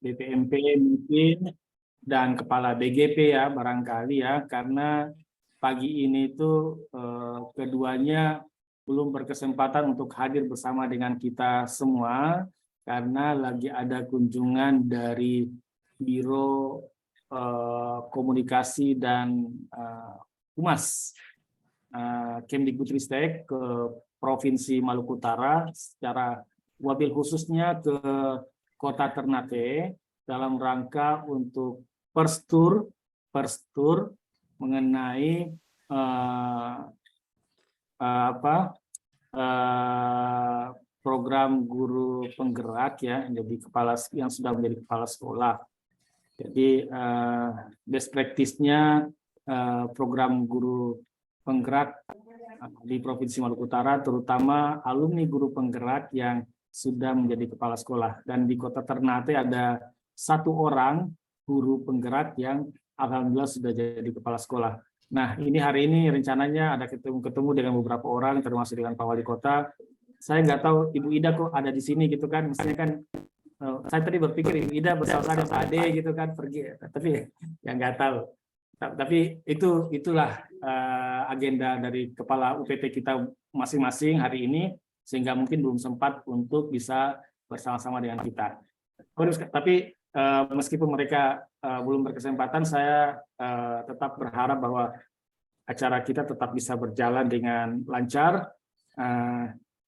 BPMP mungkin dan Kepala BGP ya barangkali ya, karena pagi ini itu keduanya belum berkesempatan untuk hadir bersama dengan kita semua karena lagi ada kunjungan dari Biro Komunikasi dan Humas Kemdikbudristek ke Provinsi Maluku Utara, secara wabil khususnya ke Kota Ternate dalam rangka untuk perstur mengenai program guru penggerak ya, yang sudah menjadi kepala sekolah. Jadi best practice-nya program guru penggerak di Provinsi Maluku Utara, terutama alumni guru penggerak yang sudah menjadi kepala sekolah. Dan di Kota Ternate ada 1 orang guru penggerak yang alhamdulillah sudah jadi kepala sekolah. Nah, hari ini rencananya ada ketemu dengan beberapa orang, termasuk dengan Pak Wali Kota. Saya nggak tahu Ibu Ida kok ada di sini gitu kan. Mestinya kan saya tadi berpikir Ibu Ida bersama dengan Pak Ade gitu kan pergi, tapi ya nggak tahu. Tapi itulah agenda dari kepala UPT kita masing-masing hari ini, sehingga mungkin belum sempat untuk bisa bersama-sama dengan kita. Tapi meskipun mereka belum berkesempatan, saya tetap berharap bahwa acara kita tetap bisa berjalan dengan lancar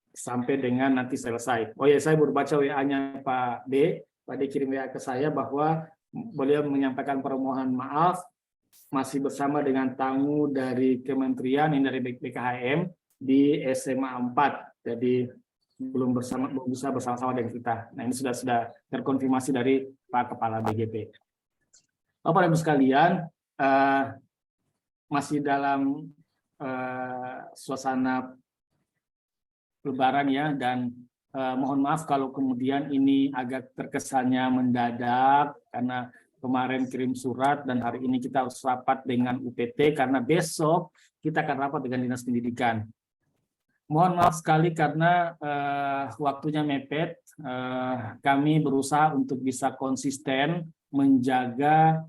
sampai dengan nanti selesai. Oh ya, saya baru baca WA-nya Pak D. Pak D kirim WA ke saya bahwa beliau menyampaikan permohonan maaf masih bersama dengan tamu dari kementerian ini dari BKHM di SMA 4. Jadi belum bisa bersama-sama dengan kita. Nah, ini sudah terkonfirmasi dari Pak Kepala BGP. Bapak Ibu sekalian, masih dalam suasana Lebaran ya, dan mohon maaf kalau kemudian ini agak terkesannya mendadak karena kemarin kirim surat dan hari ini kita harus rapat dengan UPT karena besok kita akan rapat dengan Dinas Pendidikan. Mohon maaf sekali karena waktunya mepet. Kami berusaha untuk bisa konsisten menjaga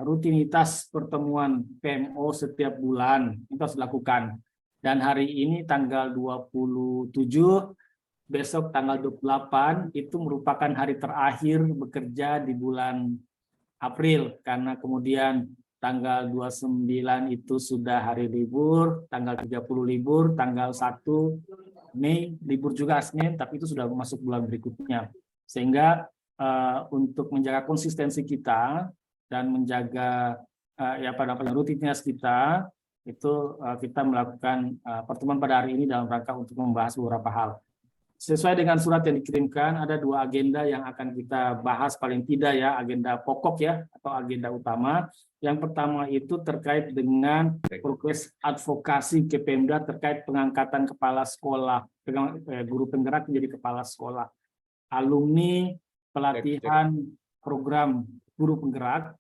rutinitas pertemuan PMO setiap bulan. Itu harus dilakukan. Dan hari ini tanggal 27, besok tanggal 28 itu merupakan hari terakhir bekerja di bulan April, karena kemudian tanggal 29 itu sudah hari libur, tanggal 30 libur, tanggal 1 Mei libur juga Senin, tapi itu sudah masuk bulan berikutnya. Sehingga untuk menjaga konsistensi kita dan menjaga rutinitas kita, itu kita melakukan pertemuan pada hari ini dalam rangka untuk membahas beberapa hal. Sesuai dengan surat yang dikirimkan, ada 2 agenda yang akan kita bahas paling tidak ya, agenda pokok ya, atau agenda utama. Yang pertama itu terkait dengan progres advokasi ke Pemda terkait pengangkatan kepala sekolah, guru penggerak menjadi kepala sekolah. Alumni pelatihan program guru penggerak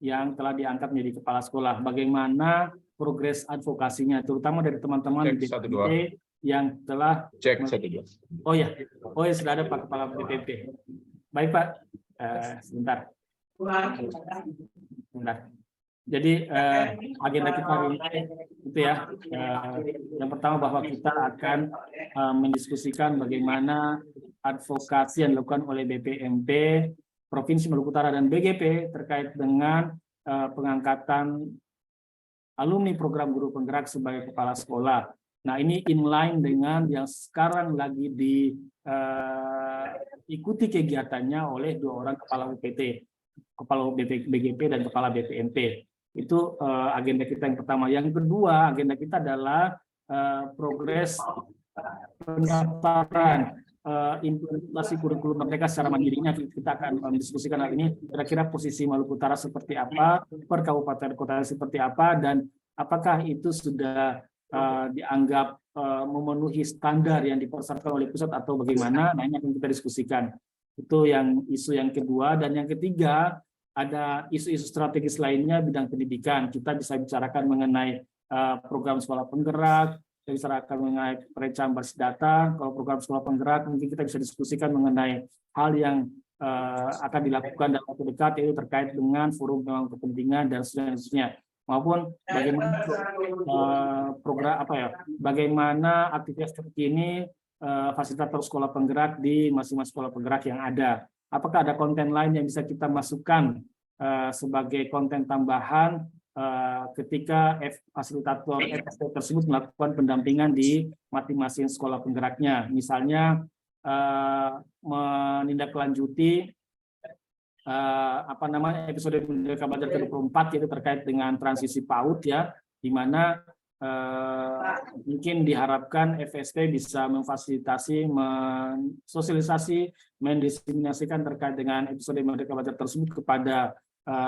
yang telah diangkat menjadi kepala sekolah. Bagaimana progres advokasinya, terutama dari teman-teman di BPMP yang telah Oh ya, sudah ada Pak Kepala BPMP. Baik Pak, sebentar. Jadi agenda kita hari ini itu ya. Yang pertama bahwa kita akan mendiskusikan bagaimana advokasi yang dilakukan oleh BPMP, Provinsi Maluku Utara dan BGP terkait dengan pengangkatan alumni program guru penggerak sebagai kepala sekolah. Nah, ini inline dengan yang sekarang lagi diikuti kegiatannya oleh 2 orang kepala UPT, kepala BGP dan kepala BPMP. Itu agenda kita yang pertama. Yang kedua, agenda kita adalah progres pendaftaran implementasi kurikulum mereka secara mandirinya. Kita akan mendiskusikan hal ini, kira-kira posisi Maluku Utara seperti apa, per kabupaten kota seperti apa, dan apakah itu sudah dianggap memenuhi standar yang dipersyaratkan oleh pusat atau bagaimana. Nah, ini akan kita diskusikan. Itu isu yang kedua. Dan yang ketiga, ada isu-isu strategis lainnya bidang pendidikan. Kita bisa bicarakan mengenai program sekolah penggerak, kita bicarakan mengenai perencanaan basis data. Kalau program sekolah penggerak, mungkin kita bisa diskusikan mengenai hal yang akan dilakukan dalam waktu dekat, yaitu terkait dengan forum pemangku kepentingan dan seterusnya, maupun bagaimana program bagaimana aktivitas terkini fasilitator sekolah penggerak di masing-masing sekolah penggerak yang ada. Apakah ada konten lain yang bisa kita masukkan sebagai konten tambahan ketika fasilitator FSP tersebut melakukan pendampingan di masing-masing sekolah penggeraknya, misalnya menindaklanjuti episode Merdeka Belajar ke-24, yaitu terkait dengan transisi PAUD, ya, di mana mungkin diharapkan FSP bisa memfasilitasi, mensosialisasi, mendiseminasikan terkait dengan episode Merdeka Belajar tersebut kepada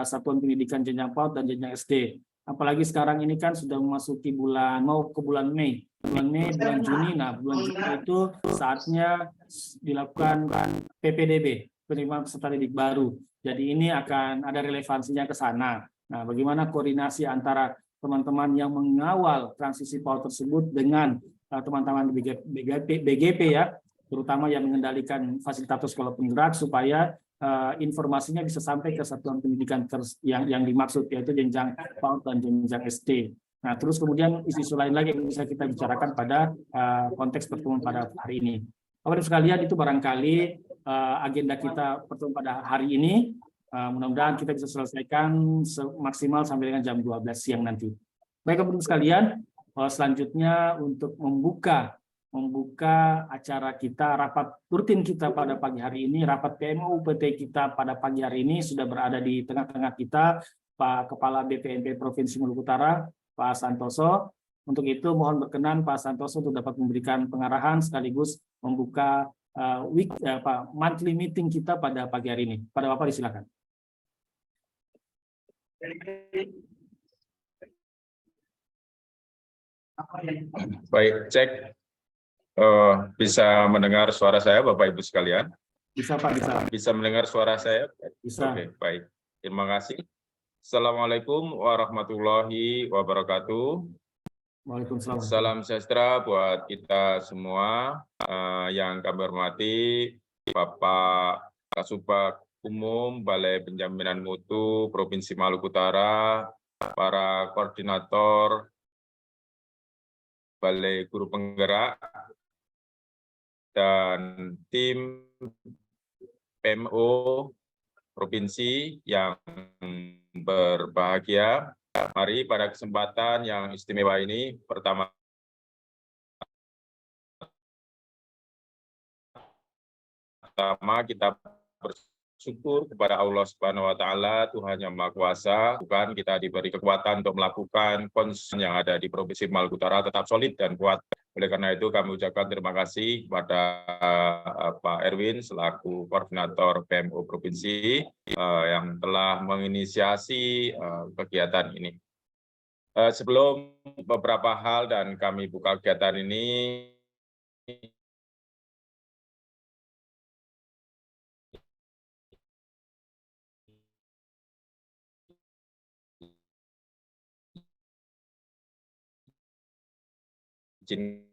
satuan pendidikan jenjang PAUD dan jenjang SD. Apalagi sekarang ini kan sudah memasuki mau ke bulan Mei, bulan Juni. Nah, bulan Juni itu saatnya dilakukan PPDB, penerimaan peserta didik baru. Jadi ini akan ada relevansinya ke sana. Nah, bagaimana koordinasi antara teman-teman yang mengawal transisi PAUD tersebut dengan teman-teman BGP, ya, terutama yang mengendalikan fasilitator sekolah penggerak, supaya informasinya bisa sampai ke satuan pendidikan yang dimaksud, yaitu jenjang PAUD dan jenjang SD. Nah, terus kemudian isu-isu lain lagi yang bisa kita bicarakan pada konteks pertemuan pada hari ini. Bapak-Ibu sekalian, itu barangkali agenda kita pertemuan pada hari ini. Mudah-mudahan kita bisa selesaikan maksimal sampai dengan jam 12 siang nanti. Baik, Bapak-Ibu sekalian, selanjutnya untuk membuka acara kita, rapat rutin kita pada pagi hari ini, rapat PMO UPT kita pada pagi hari ini, sudah berada di tengah-tengah kita Pak Kepala BPNP Provinsi Maluku Utara, Pak Santoso. Untuk itu mohon berkenan Pak Santoso untuk dapat memberikan pengarahan sekaligus membuka monthly meeting kita pada pagi hari ini. Pada Bapak disilakan. Baik, cek. Bisa mendengar suara saya, Bapak Ibu sekalian? Bisa, Pak, bisa. Bisa mendengar suara saya? Bisa. Oke, baik. Terima kasih. Assalamualaikum warahmatullahi wabarakatuh. Waalaikumsalam. Salam sejahtera buat kita semua. Yang kami hormati Bapak Kasubag Umum Balai Penjaminan Mutu Provinsi Maluku Utara, para koordinator Balai Guru Penggerak, dan tim PMO Provinsi yang berbahagia. Mari pada kesempatan yang istimewa ini, pertama kita bersyukur kepada Allah Subhanahu wa Ta'ala, Tuhan yang Maha Kuasa. Bukan kita diberi kekuatan untuk melakukan konsen yang ada di Provinsi Maluku Utara tetap solid dan kuat. Oleh karena itu kami ucapkan terima kasih kepada Pak Erwin selaku koordinator PMO Provinsi yang telah menginisiasi kegiatan ini. Sebelum beberapa hal dan kami buka kegiatan ini, izinkan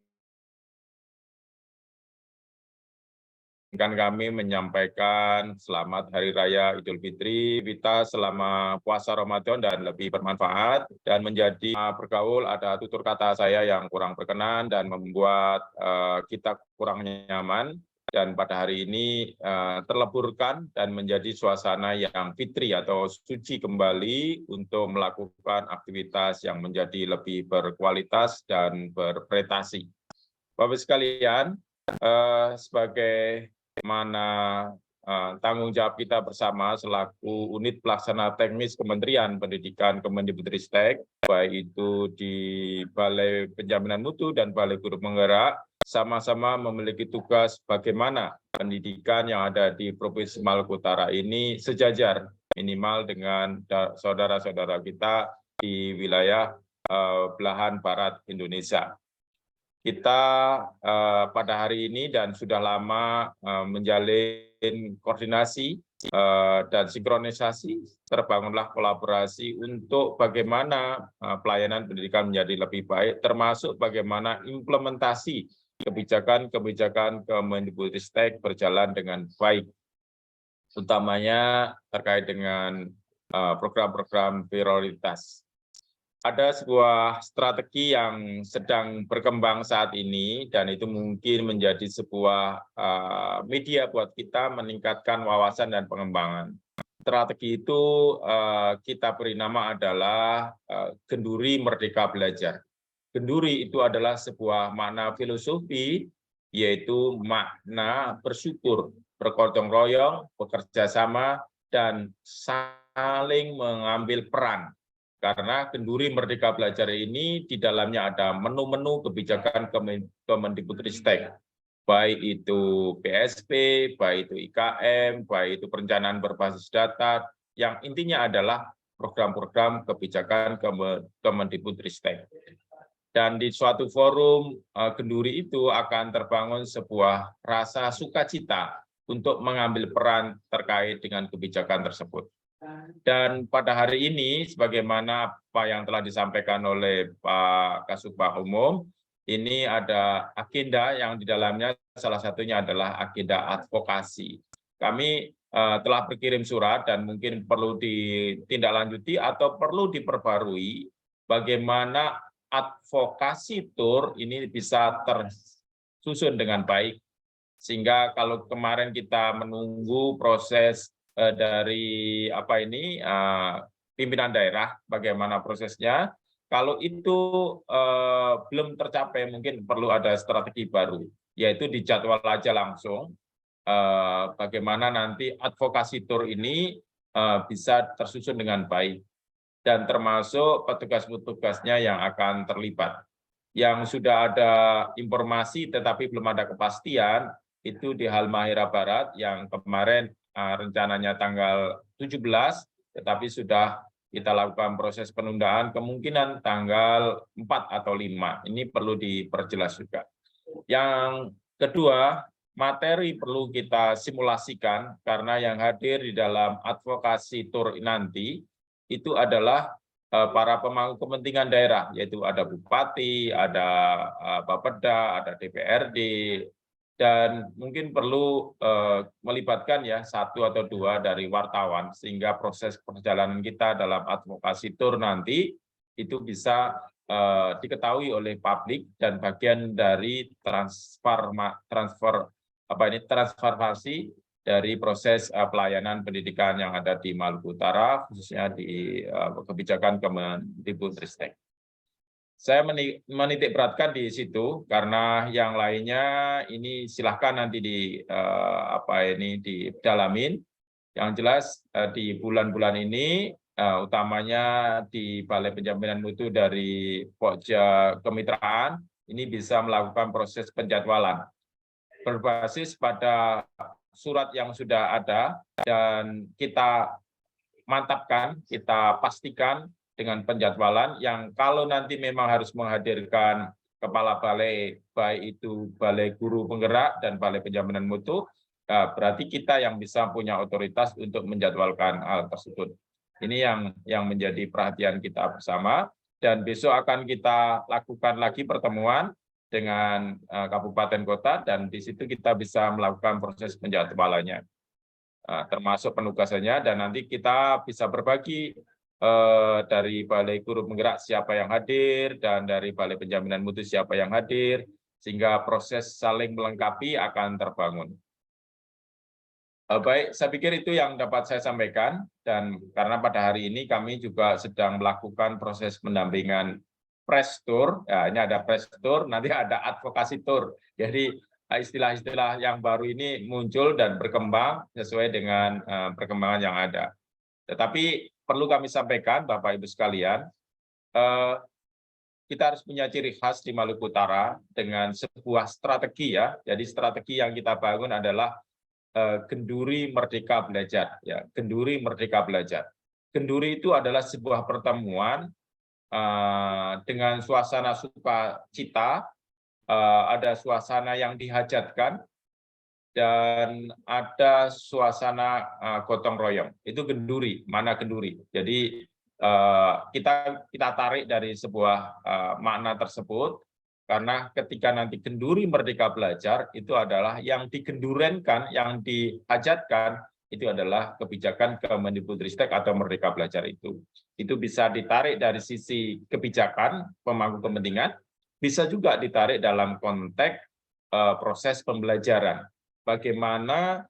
kami menyampaikan selamat Hari Raya Idul Fitri kita selama puasa Ramadan dan lebih bermanfaat, dan menjadi bergaul ada tutur kata saya yang kurang berkenan dan membuat kita kurang nyaman, dan pada hari ini terleburkan dan menjadi suasana yang fitri atau suci kembali untuk melakukan aktivitas yang menjadi lebih berkualitas dan berprestasi. Bapak sekalian, sebagai mana tanggung jawab kita bersama selaku unit pelaksana teknis Kementerian Pendidikan Kemendikbudristek, baik itu di Balai Penjaminan Mutu dan Balai Guru Penggerak, sama-sama memiliki tugas bagaimana pendidikan yang ada di Provinsi Maluku Utara ini sejajar minimal dengan saudara-saudara kita di wilayah belahan barat Indonesia. Kita pada hari ini dan sudah lama menjalin koordinasi dan sinkronisasi, terbangunlah kolaborasi untuk bagaimana pelayanan pendidikan menjadi lebih baik, termasuk bagaimana implementasi kebijakan-kebijakan Kemendikbudristek berjalan dengan baik. utamanya terkait dengan program-program prioritas. Ada sebuah strategi yang sedang berkembang saat ini, dan itu mungkin menjadi sebuah media buat kita meningkatkan wawasan dan pengembangan. Strategi itu kita beri nama adalah Genduri Merdeka Belajar. Genduri itu adalah sebuah makna filosofi, yaitu makna bersyukur, bergotong royong, bekerja sama, dan saling mengambil peran. Karena Genduri Merdeka Belajar ini di dalamnya ada menu-menu kebijakan Kemendikbudristek, baik itu PSP, baik itu IKM, baik itu perencanaan berbasis data, yang intinya adalah program-program kebijakan Kemendikbudristek. Dan di suatu forum Genduri itu akan terbangun sebuah rasa sukacita untuk mengambil peran terkait dengan kebijakan tersebut. Dan pada hari ini, sebagaimana apa yang telah disampaikan oleh Pak Kasubag Umum, ini ada agenda yang di dalamnya salah satunya adalah agenda advokasi. Kami telah berkirim surat dan mungkin perlu ditindaklanjuti atau perlu diperbarui bagaimana advokasi tour ini bisa tersusun dengan baik. Sehingga kalau kemarin kita menunggu proses dari pimpinan daerah, bagaimana prosesnya. Kalau itu belum tercapai, mungkin perlu ada strategi baru, yaitu dijadwal aja langsung bagaimana nanti advokasi tour ini bisa tersusun dengan baik, dan termasuk petugas-petugasnya yang akan terlibat. Yang sudah ada informasi tetapi belum ada kepastian, itu di Halmahera Barat yang kemarin rencananya tanggal 17, tetapi sudah kita lakukan proses penundaan, kemungkinan tanggal 4 atau 5. Ini perlu diperjelas juga. Yang kedua, materi perlu kita simulasikan, karena yang hadir di dalam advokasi tour nanti itu adalah para pemangku kepentingan daerah, yaitu ada bupati, ada Bapeda, ada DPRD, dan mungkin perlu melibatkan ya 1 atau 2 dari wartawan, sehingga proses perjalanan kita dalam advokasi tour nanti itu bisa diketahui oleh publik dan bagian dari transformasi dari proses pelayanan pendidikan yang ada di Maluku Utara, khususnya di kebijakan Kemendikbudristek. Saya menitik beratkan di situ, karena yang lainnya ini silahkan nanti didalamin. Yang jelas di bulan-bulan ini, utamanya di Balai Penjaminan Mutu dari Pokja Kemitraan, ini bisa melakukan proses penjadwalan berbasis pada surat yang sudah ada, dan kita mantapkan, kita pastikan dengan penjadwalan yang kalau nanti memang harus menghadirkan kepala balai, baik itu Balai Guru Penggerak dan Balai Penjaminan Mutu, berarti kita yang bisa punya otoritas untuk menjadwalkan hal tersebut. Ini yang menjadi perhatian kita bersama, dan besok akan kita lakukan lagi pertemuan dengan kabupaten kota, dan di situ kita bisa melakukan proses penjadwalannya, termasuk penugasannya, dan nanti kita bisa berbagi dari Balai Guru Penggerak siapa yang hadir, dan dari Balai Penjaminan Mutu siapa yang hadir, sehingga proses saling melengkapi akan terbangun. Baik, saya pikir itu yang dapat saya sampaikan, dan karena pada hari ini kami juga sedang melakukan proses pendampingan press tour, ya, ini ada press tour, nanti ada advokasi tour. Jadi istilah-istilah yang baru ini muncul dan berkembang sesuai dengan perkembangan yang ada. Tetapi perlu kami sampaikan, Bapak Ibu sekalian, kita harus punya ciri khas di Maluku Utara dengan sebuah strategi ya. Jadi strategi yang kita bangun adalah Genduri Merdeka Belajar. Ya, Genduri Merdeka Belajar. Genduri itu adalah sebuah pertemuan dengan suasana sukacita, ada suasana yang dihajatkan, dan ada suasana gotong royong. Itu Genduri, mana Genduri. Jadi kita tarik dari sebuah makna tersebut, karena ketika nanti Genduri Merdeka Belajar itu adalah yang digendurenkan, yang dihajatkan itu adalah kebijakan Kemendikbudristek atau Merdeka Belajar itu. Itu bisa ditarik dari sisi kebijakan pemangku kepentingan, bisa juga ditarik dalam konteks proses pembelajaran. Bagaimana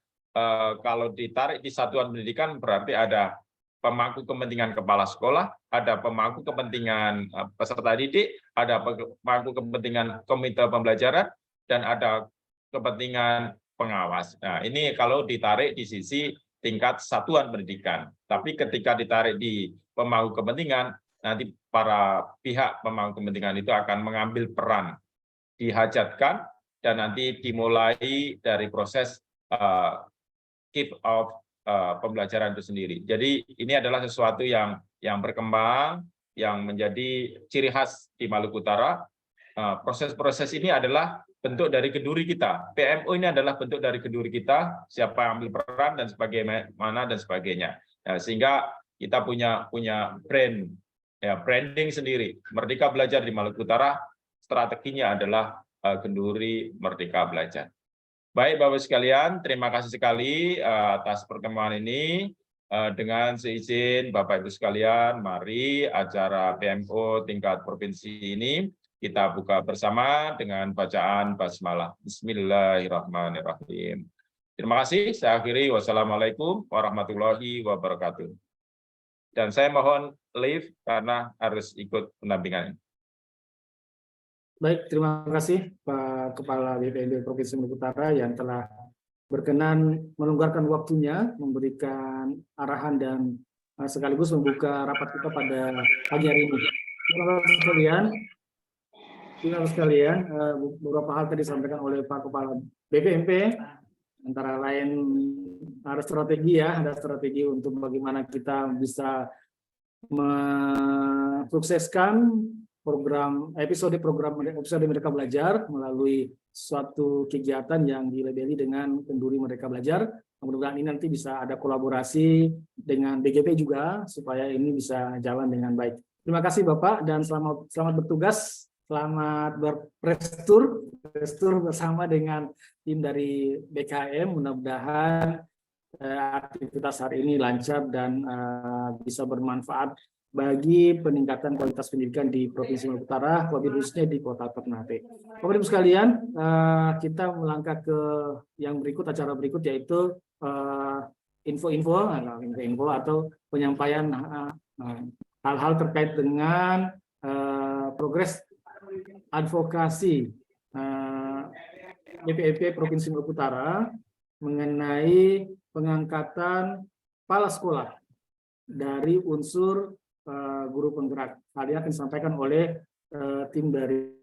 kalau ditarik di satuan pendidikan berarti ada pemangku kepentingan kepala sekolah, ada pemangku kepentingan peserta didik, ada pemangku kepentingan komite pembelajaran, dan ada kepentingan pengawas. Nah, ini kalau ditarik di sisi tingkat satuan pendidikan. Tapi ketika ditarik di pemangku kepentingan, nanti para pihak pemangku kepentingan itu akan mengambil peran, dihajatkan, dan nanti dimulai dari proses kick off pembelajaran itu sendiri. Jadi ini adalah sesuatu yang berkembang, yang menjadi ciri khas di Maluku Utara. Proses-proses ini adalah bentuk dari kenduri kita. PMO ini adalah bentuk dari kenduri kita, siapa yang ambil peran dan sebagaimana dan sebagainya. Ya, sehingga kita punya brand, ya, branding sendiri. Merdeka Belajar di Maluku Utara, strateginya adalah kenduri Merdeka Belajar. Baik Bapak sekalian, terima kasih sekali atas pertemuan ini. Dengan seizin Bapak Ibu sekalian, mari acara PMO tingkat provinsi ini kita buka bersama dengan bacaan basmalah. Bismillahirrahmanirrahim. Terima kasih. Saya akhiri. Wassalamualaikum warahmatullahi wabarakatuh. Dan saya mohon leave karena harus ikut pendampingan. Baik, terima kasih Pak Kepala BPND Provinsi Maluku Utara yang telah berkenan melonggarkan waktunya, memberikan arahan dan sekaligus membuka rapat kita pada pagi hari ini. Terima kasih sekalian, beberapa hal tadi disampaikan oleh Pak Kepala BPMP, antara lain ada strategi ada strategi untuk bagaimana kita bisa mensukseskan episode Merdeka Belajar melalui suatu kegiatan yang dilabeli dengan kenduri Merdeka Belajar. Mudah-mudahan ini nanti bisa ada kolaborasi dengan BGP juga supaya ini bisa jalan dengan baik. Terima kasih Bapak dan selamat bertugas, selamat berprestur bersama dengan tim dari BKM. Mudah-mudahan aktivitas hari ini lancar dan bisa bermanfaat bagi peningkatan kualitas pendidikan di Provinsi Maluku Utara, lebih khususnya di Kota Ternate. Bapak Ibu sekalian, kita melangkah ke yang berikut, acara berikut, yaitu info atau penyampaian hal-hal terkait dengan progres advokasi BPMP Provinsi Maluku Utara mengenai pengangkatan kepala sekolah dari unsur guru penggerak. Hal ini akan disampaikan oleh tim dari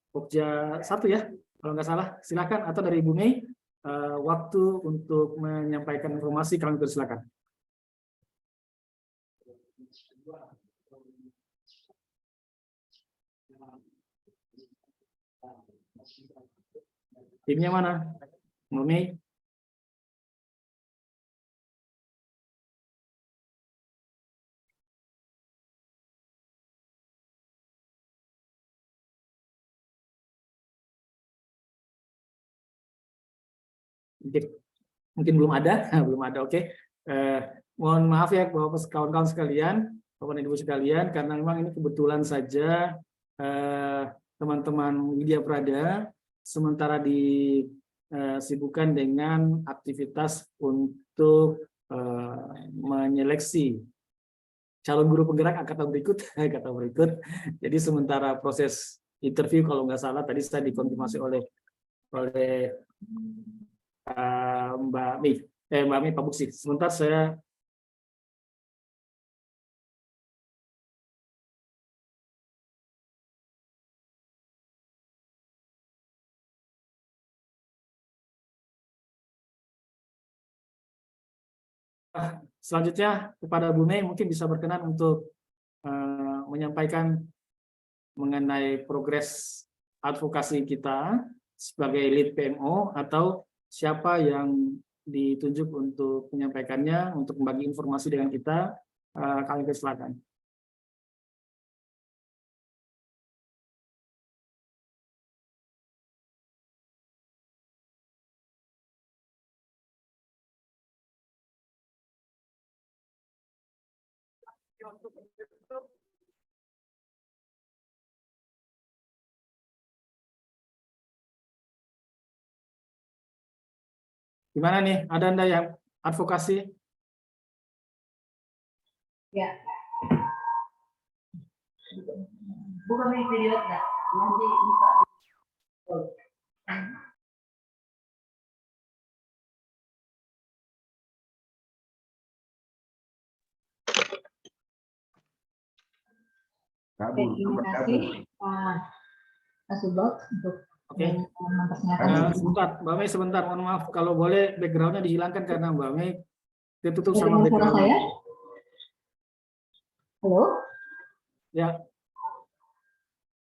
Pokja 1 ya, kalau nggak salah. Silakan, atau dari Ibu Mei, waktu untuk menyampaikan informasi kami persilakan. Timnya mana? Ibu Mei? Mungkin belum ada, Oke. Mohon maaf ya Bapak kawan-kawan sekalian, Bapak dan Ibu sekalian, karena memang ini kebetulan saja teman-teman Widya Prada sementara disibukkan dengan aktivitas untuk menyeleksi calon guru penggerak angkatan berikut. Jadi sementara proses interview, kalau nggak salah tadi saya dikonfirmasi oleh Mbak Mi Pak Buksi. Sebentar saya selanjutnya kepada Bu Mei, mungkin bisa berkenan untuk menyampaikan mengenai progres advokasi kita sebagai lead PMO, atau siapa yang ditunjuk untuk menyampaikannya, untuk membagi informasi dengan kita. Kami persilakan. Gimana nih? Ada Anda yang advokasi? Ya. Bukan video enggak. Nanti buka. Terima kasih Pak Subot untuk memperkenalkan. Sebentar, Mbak Mei sebentar, mohon maaf kalau boleh backgroundnya dihilangkan karena Mbak Mei ditutup sama Dengar suara background. saya? Halo? Ya.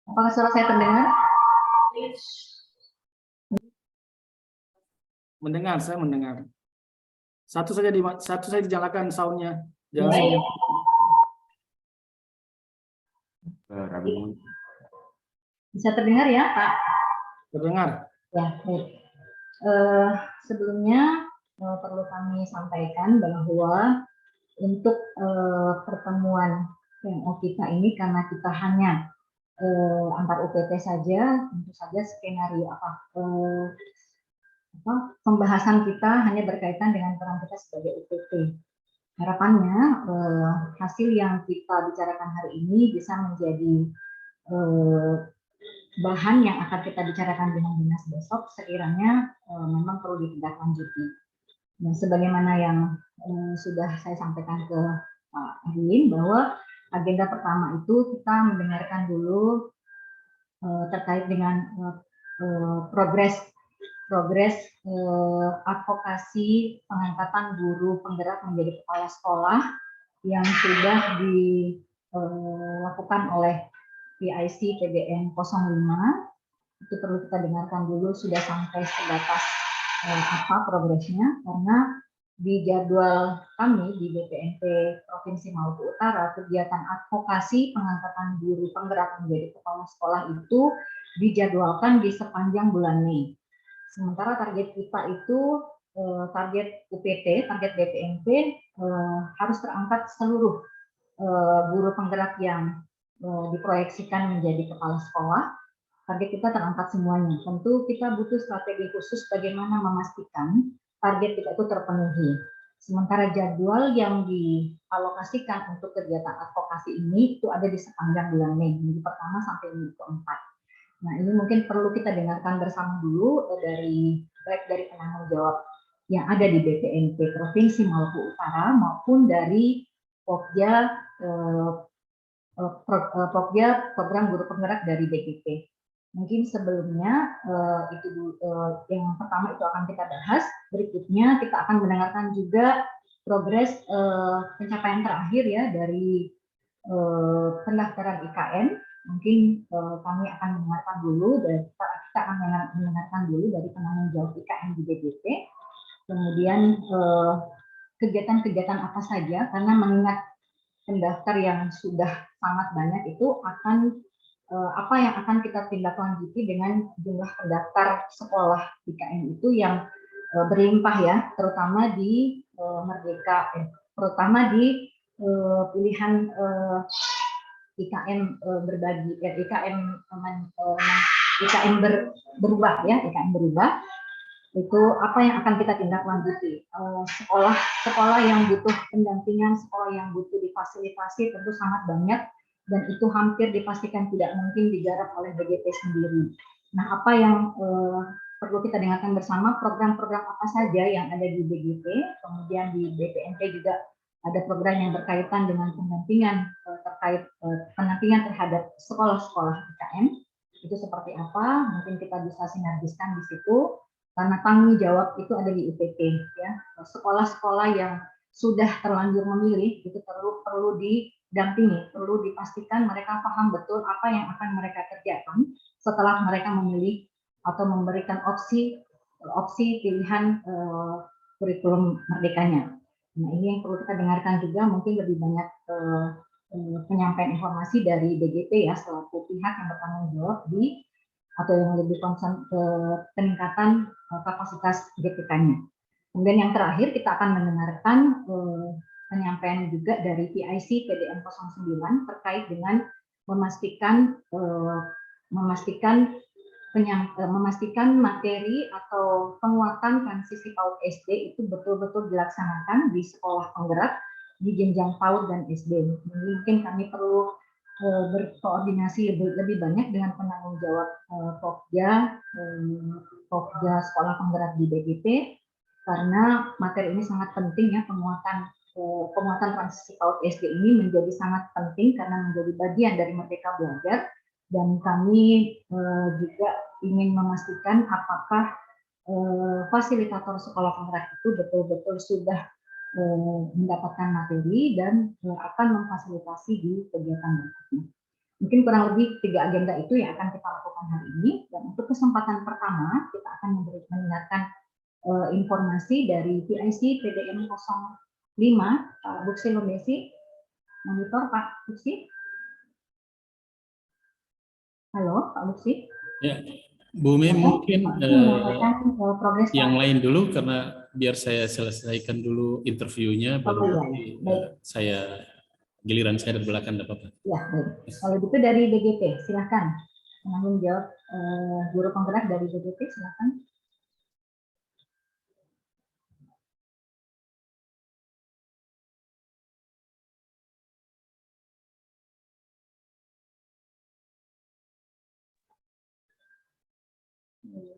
Apakah suara saya terdengar? Mendengar, saya mendengar. Satu saja dinyalakan soundnya. Jangan Baik. soundnya. Bisa terdengar ya, Pak? Terdengar. Ya, baik. Sebelumnya perlu kami sampaikan bahwa untuk pertemuan PMO kita ini karena kita hanya antar UPT saja, tentu saja skenario pembahasan kita hanya berkaitan dengan peran kita sebagai UPT. Harapannya hasil yang kita bicarakan hari ini bisa menjadi bahan yang akan kita bicarakan dengan dinas besok sekiranya memang perlu ditindaklanjuti. Dan sebagaimana yang sudah saya sampaikan ke Pak Erwin bahwa agenda pertama itu kita mendengarkan dulu terkait dengan progres advokasi pengangkatan guru penggerak menjadi kepala sekolah yang sudah dilakukan oleh PIC PBN 05. Itu perlu kita dengarkan dulu sudah sampai sebatas apa progresnya, karena di jadwal kami di BPNP Provinsi Maluku Utara kegiatan advokasi pengangkatan guru penggerak menjadi kepala sekolah itu dijadwalkan di sepanjang bulan Mei. Sementara target kita itu target UPT, target BPNP harus terangkat seluruh guru penggerak yang diproyeksikan menjadi kepala sekolah. Target kita terangkat semuanya. Tentu kita butuh strategi khusus bagaimana memastikan target kita itu terpenuhi. Sementara jadwal yang dialokasikan untuk kegiatan advokasi ini itu ada di sepanjang bulan Mei, minggu pertama sampai minggu keempat. Nah, ini mungkin perlu kita dengarkan bersama dulu baik dari penanggung jawab yang ada di BPNP Provinsi Maluku Utara maupun dari Pokja program guru penggerak dari BGP. Mungkin sebelumnya yang pertama itu akan kita bahas. Berikutnya kita akan mendengarkan juga progres pencapaian terakhir ya dari pendaftaran IKN. Mungkin kami akan mendengarkan dulu dan kita akan mendengarkan dulu dari penanggung jawab IKN di BGP. Kemudian kegiatan-kegiatan apa saja, karena mengingat pendaftar yang sudah sangat banyak itu akan apa yang akan kita tindaklanjuti dengan jumlah pendaftar sekolah IKN itu yang berlimpah ya, terutama di Merdeka, terutama di pilihan IKN berbagi, IKN berubah ya, IKN berubah. Itu apa yang akan kita tindaklanjuti. Sekolah yang butuh pendampingan, sekolah yang butuh difasilitasi tentu sangat banyak, dan itu hampir dipastikan tidak mungkin digarap oleh BGP sendiri. Nah, apa yang perlu kita dengarkan bersama, program-program apa saja yang ada di BGP, kemudian di BPNP juga ada program yang berkaitan dengan pendampingan pendampingan terhadap sekolah-sekolah IKN. Itu seperti apa? Mungkin kita bisa sinergiskan di situ. Karena tanggung jawab itu ada di UPT ya. Sekolah-sekolah yang sudah terlanjur memilih itu perlu didampingi, perlu dipastikan mereka paham betul apa yang akan mereka kerjakan setelah mereka memilih atau memberikan opsi pilihan kurikulum merdekanya. Nah, ini yang perlu kita dengarkan juga, mungkin lebih banyak penyampaian informasi dari BGP ya selaku pihak yang bertanggung jawab atau yang lebih concern ke peningkatan kapasitas GPK-nya. Kemudian yang terakhir kita akan mendengarkan penyampaian juga dari PIC PDN 09 terkait dengan memastikan materi atau penguatan transisi PAUD SD itu betul-betul dilaksanakan di sekolah penggerak di jenjang PAUD dan SD. Mungkin kami perlu berkoordinasi lebih banyak dengan penanggung jawab Pokja sekolah penggerak di BGP, karena materi ini sangat penting ya, penguatan transisi PAUD SD ini menjadi sangat penting karena menjadi bagian dari Merdeka Belajar. Dan kami juga ingin memastikan apakah fasilitator sekolah penggerak itu betul-betul sudah mendapatkan materi dan akan memfasilitasi di kegiatan berikutnya. Mungkin kurang lebih 3 agenda itu yang akan kita lakukan hari ini. Dan untuk kesempatan pertama kita akan mendengarkan informasi dari PIC PDN 05 Pak Buksi Lomesi. Monitor Pak Buksi. Halo Pak Buksi. Ya, Bu Mei mungkin yang lain dulu karena biar saya selesaikan dulu interviewnya baru saya giliran saya dari belakang dapat apa-apa. Ya, baik. Kalau gitu dari BGP silakan penanggung jawab guru penggerak dari BGP silakan.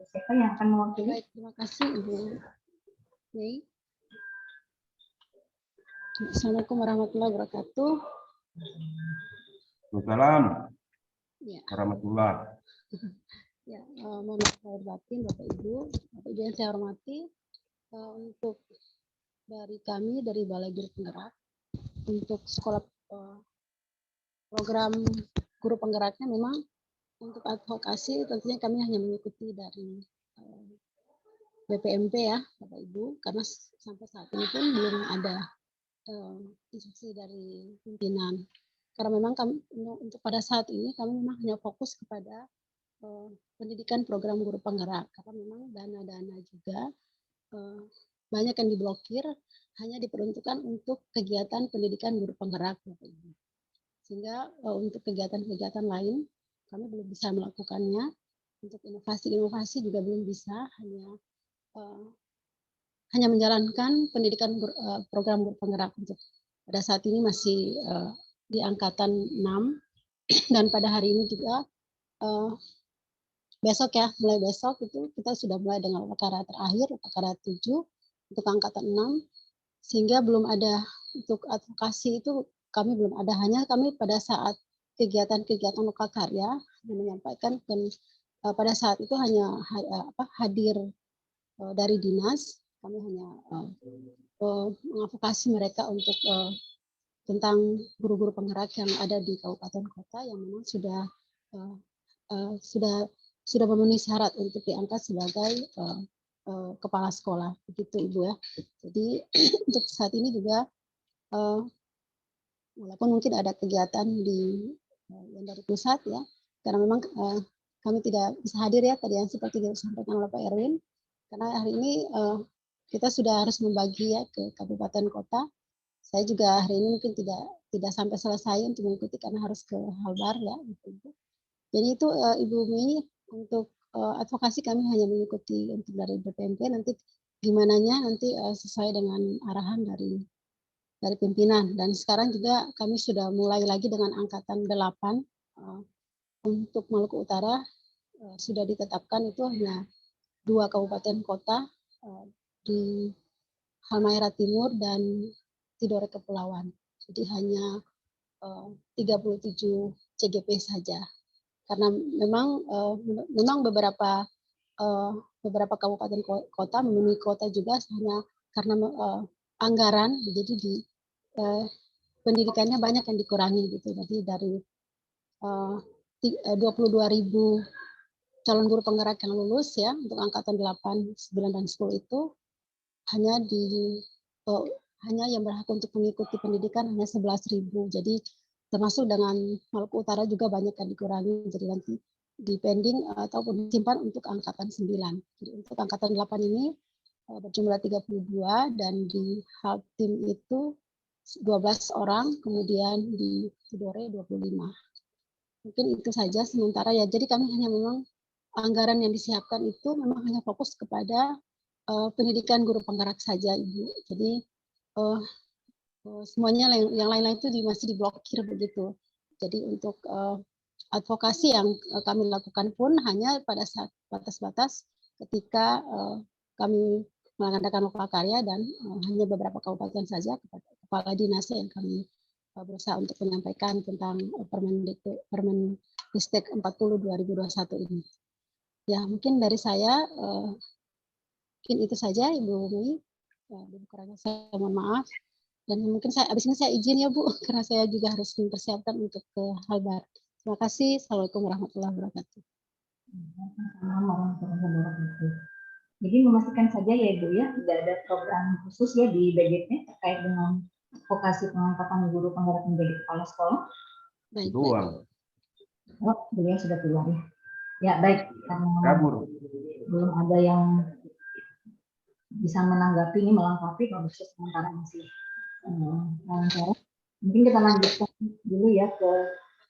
Siapa yang akan mewakili? Baik, terima kasih Ibu Mei. Assalamualaikum warahmatullahi wabarakatuh. Waalaikumsalam Ya, warahmatullahi. ya, mohon maaf lahir batin Bapak Ibu yang saya hormati. Untuk dari kami dari Balai Guru Penggerak untuk sekolah program guru penggeraknya memang untuk advokasi tentunya kami hanya mengikuti dari BPMP ya Bapak Ibu, karena sampai saat ini pun belum ada instruksi dari pimpinan. Karena memang kami untuk pada saat ini kami memang hanya fokus kepada pendidikan program guru penggerak, karena memang dana-dana juga banyak yang diblokir hanya diperuntukkan untuk kegiatan pendidikan guru penggerak Bapak Ibu. Sehingga untuk kegiatan-kegiatan lain kami belum bisa melakukannya. Untuk inovasi-inovasi juga belum bisa, hanya menjalankan pendidikan program guru penggerak. Untuk pada saat ini masih di angkatan 6 dan pada hari ini juga besok ya, mulai besok itu kita sudah mulai dengan upacara terakhir, upacara 7 untuk angkatan 6, sehingga belum ada untuk advokasi itu kami belum ada, hanya kami pada saat kegiatan-kegiatan lokal karya menyampaikan dan pada saat itu hanya hadir dari dinas, kami hanya mengadvokasi mereka untuk tentang guru-guru penggerak yang ada di kabupaten kota yang memang sudah memenuhi syarat untuk diangkat sebagai kepala sekolah, begitu Ibu ya. Jadi untuk saat ini juga walaupun mungkin ada kegiatan yang dari pusat ya, karena memang kami tidak bisa hadir ya tadi yang seperti disampaikan oleh Pak Erwin, karena hari ini kita sudah harus membagi ya ke kabupaten kota. Saya juga hari ini mungkin tidak sampai selesai untuk mengikuti karena harus ke Halbar ya. Gitu. Jadi itu Ibu Mei, untuk advokasi kami hanya mengikuti untuk dari BPMP, nanti gimananya nanti sesuai dengan arahan dari pimpinan. Dan sekarang juga kami sudah mulai lagi dengan angkatan 8 untuk Maluku Utara sudah ditetapkan itu hanya 2 kabupaten kota di Halmahera Timur dan Tidore Kepulauan. Jadi hanya 37 CGP saja. Karena memang beberapa kabupaten kota memenuhi kota juga hanya karena anggaran, jadi di pendidikannya banyak yang dikurangi gitu. Jadi dari 22.000 calon guru penggerak yang lulus ya untuk angkatan 8, 9 dan 10 itu hanya yang berhak untuk mengikuti pendidikan hanya 11.000. Jadi termasuk dengan Maluku Utara juga banyak yang dikurangi. Jadi nanti dipending ataupun disimpan untuk angkatan 9. Jadi untuk angkatan 8 ini berjumlah 32 dan di Haltim itu 12 orang, kemudian di Tidore 25. Mungkin itu saja sementara ya. Jadi kami hanya memang anggaran yang disiapkan itu memang hanya fokus kepada pendidikan guru penggerak saja, Ibu. Jadi semuanya yang lain-lain itu masih diblokir begitu. Jadi untuk advokasi yang kami lakukan pun hanya pada saat batas-batas ketika kami mengadakan lokal karya dan hanya beberapa kabupaten saja kepada kepala dinas yang kami berusaha untuk menyampaikan tentang Permendikbud 40 2021 ini. Ya, mungkin dari saya mungkin itu saja Ibu Mei. Lebih kurangnya saya mohon maaf. Dan mungkin abis ini saya izin ya Bu, karena saya juga harus mempersiapkan untuk ke Halbar. Terima kasih. Assalamualaikum warahmatullahi wabarakatuh. Assalamualaikum warahmatullahi wabarakatuh. Jadi memastikan saja ya Ibu ya, tidak ada program khusus ya di BGP terkait dengan vokasi pengangkatan guru penggerak menjadi kepala sekolah. Baik. Oh, beliau sudah keluar ya. Ya baik, karena belum ada yang bisa menanggapi ini melengkapi kalau sementara masih wawancara. Mungkin kita lanjutkan dulu ya ke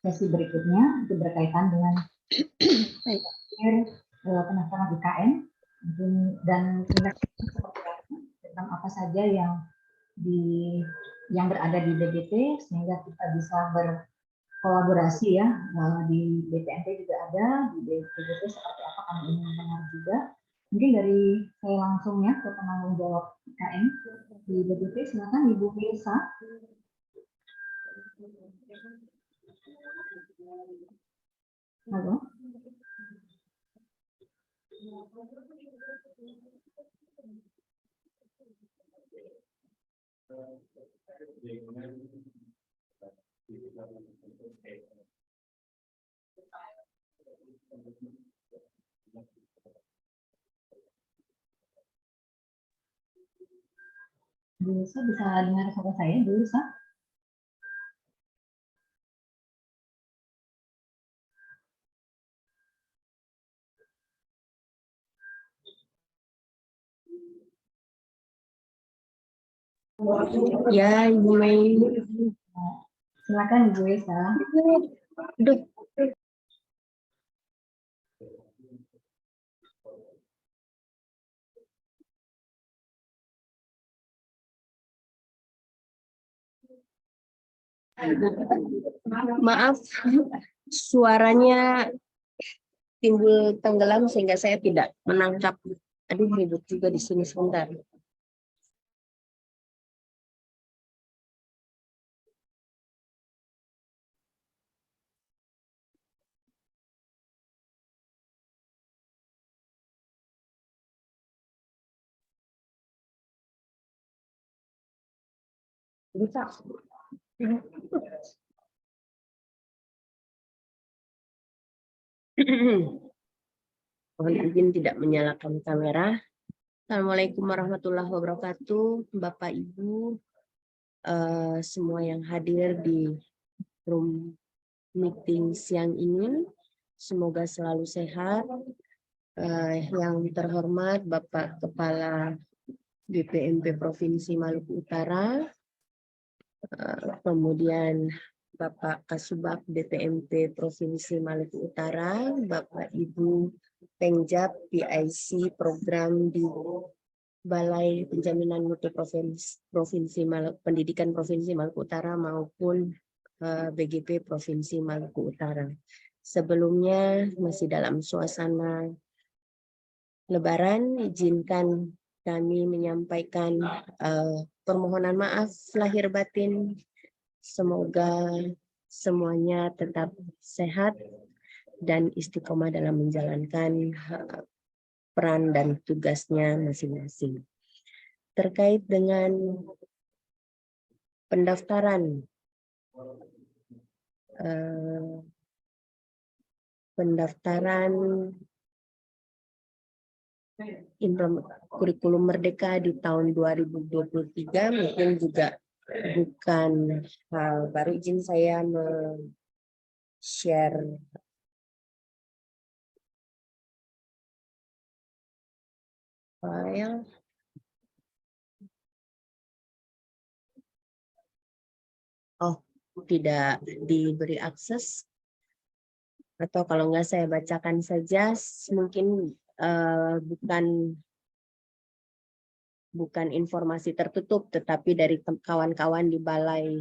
sesi berikutnya, itu berkaitan dengan pendaftaran IKN dan tentang apa saja yang berada di BGP sehingga kita bisa berkolaborasi ya. Di BPNT juga ada, di BGP seperti apa kami ingin mendengar juga. Mungkin dari saya langsung ya ke penanggung jawab IKN di BGP, silakan Ibu Wilsa. Halo. Bu Wilsa bisa dengar suara saya, Bu Wilsa? Ya, Ibu Mei. Silakan Ibu Wilsa. Maaf, suaranya timbul tenggelam sehingga saya tidak menangkap. Aduh, ribut juga di sini sebentar. Bisa. Mohon izin tidak menyalakan kamera. Assalamualaikum warahmatullahi wabarakatuh, Bapak Ibu, semua yang hadir di room meeting siang ini. Semoga selalu sehat. Yang terhormat Bapak Kepala BPMP Provinsi Maluku Utara, kemudian Bapak Kasubag BPMP Provinsi Maluku Utara, Bapak Ibu Pengjab PIC program di Balai Penjaminan Mutu Provinsi Pendidikan Provinsi Maluku Utara maupun BGP Provinsi Maluku Utara. Sebelumnya masih dalam suasana Lebaran, izinkan kami menyampaikan permohonan maaf lahir batin. Semoga semuanya tetap sehat dan istiqomah dalam menjalankan peran dan tugasnya masing-masing. Terkait dengan pendaftaran kurikulum Merdeka di tahun 2023 mungkin juga bukan hal baru. Izin saya share file. Oh, tidak diberi akses. Atau kalau nggak saya bacakan saja, mungkin bukan informasi tertutup, tetapi dari kawan-kawan di Balai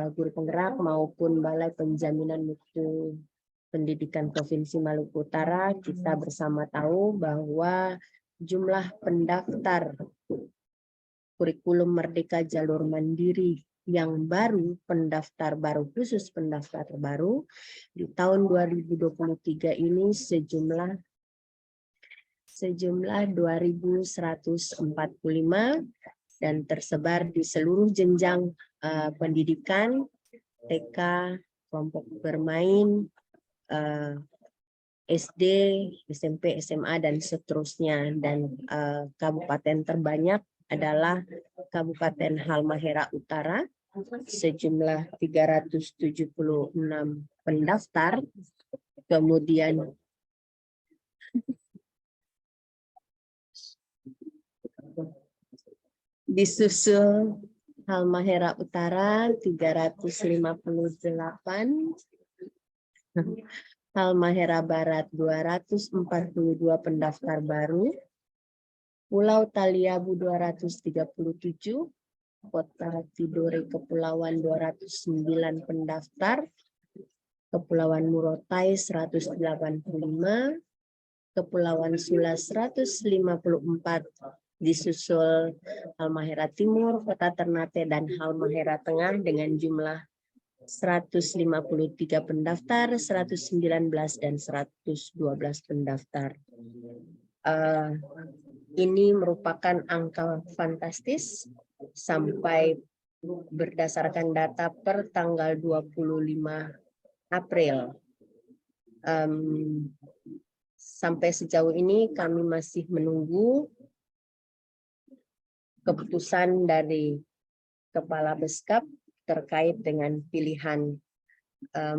Guru Penggerak maupun Balai Penjaminan Mutu Pendidikan Provinsi Maluku Utara, kita bersama tahu bahwa jumlah pendaftar kurikulum Merdeka Jalur Mandiri yang baru, pendaftar baru, khusus pendaftar baru di tahun 2023 ini sejumlah 2.145 dan tersebar di seluruh jenjang pendidikan, TK, kelompok bermain, SD, SMP, SMA, dan seterusnya. Dan kabupaten terbanyak adalah Kabupaten Halmahera Utara, sejumlah 376 pendaftar. Kemudian disusul Halmahera Utara 358, Halmahera Barat 242 pendaftar baru, Pulau Taliabu 237, Kota Tidore Kepulauan 209 pendaftar, Kepulauan Morotai 185, Kepulauan Sula 154, disusul Halmahera Timur, Kota Ternate, dan Halmahera Tengah dengan jumlah 153 pendaftar, 119 dan 112 pendaftar. Ini merupakan angka fantastis sampai berdasarkan data per tanggal 25 April. Sampai sejauh ini kami masih menunggu keputusan dari Kepala Beskap terkait dengan pilihan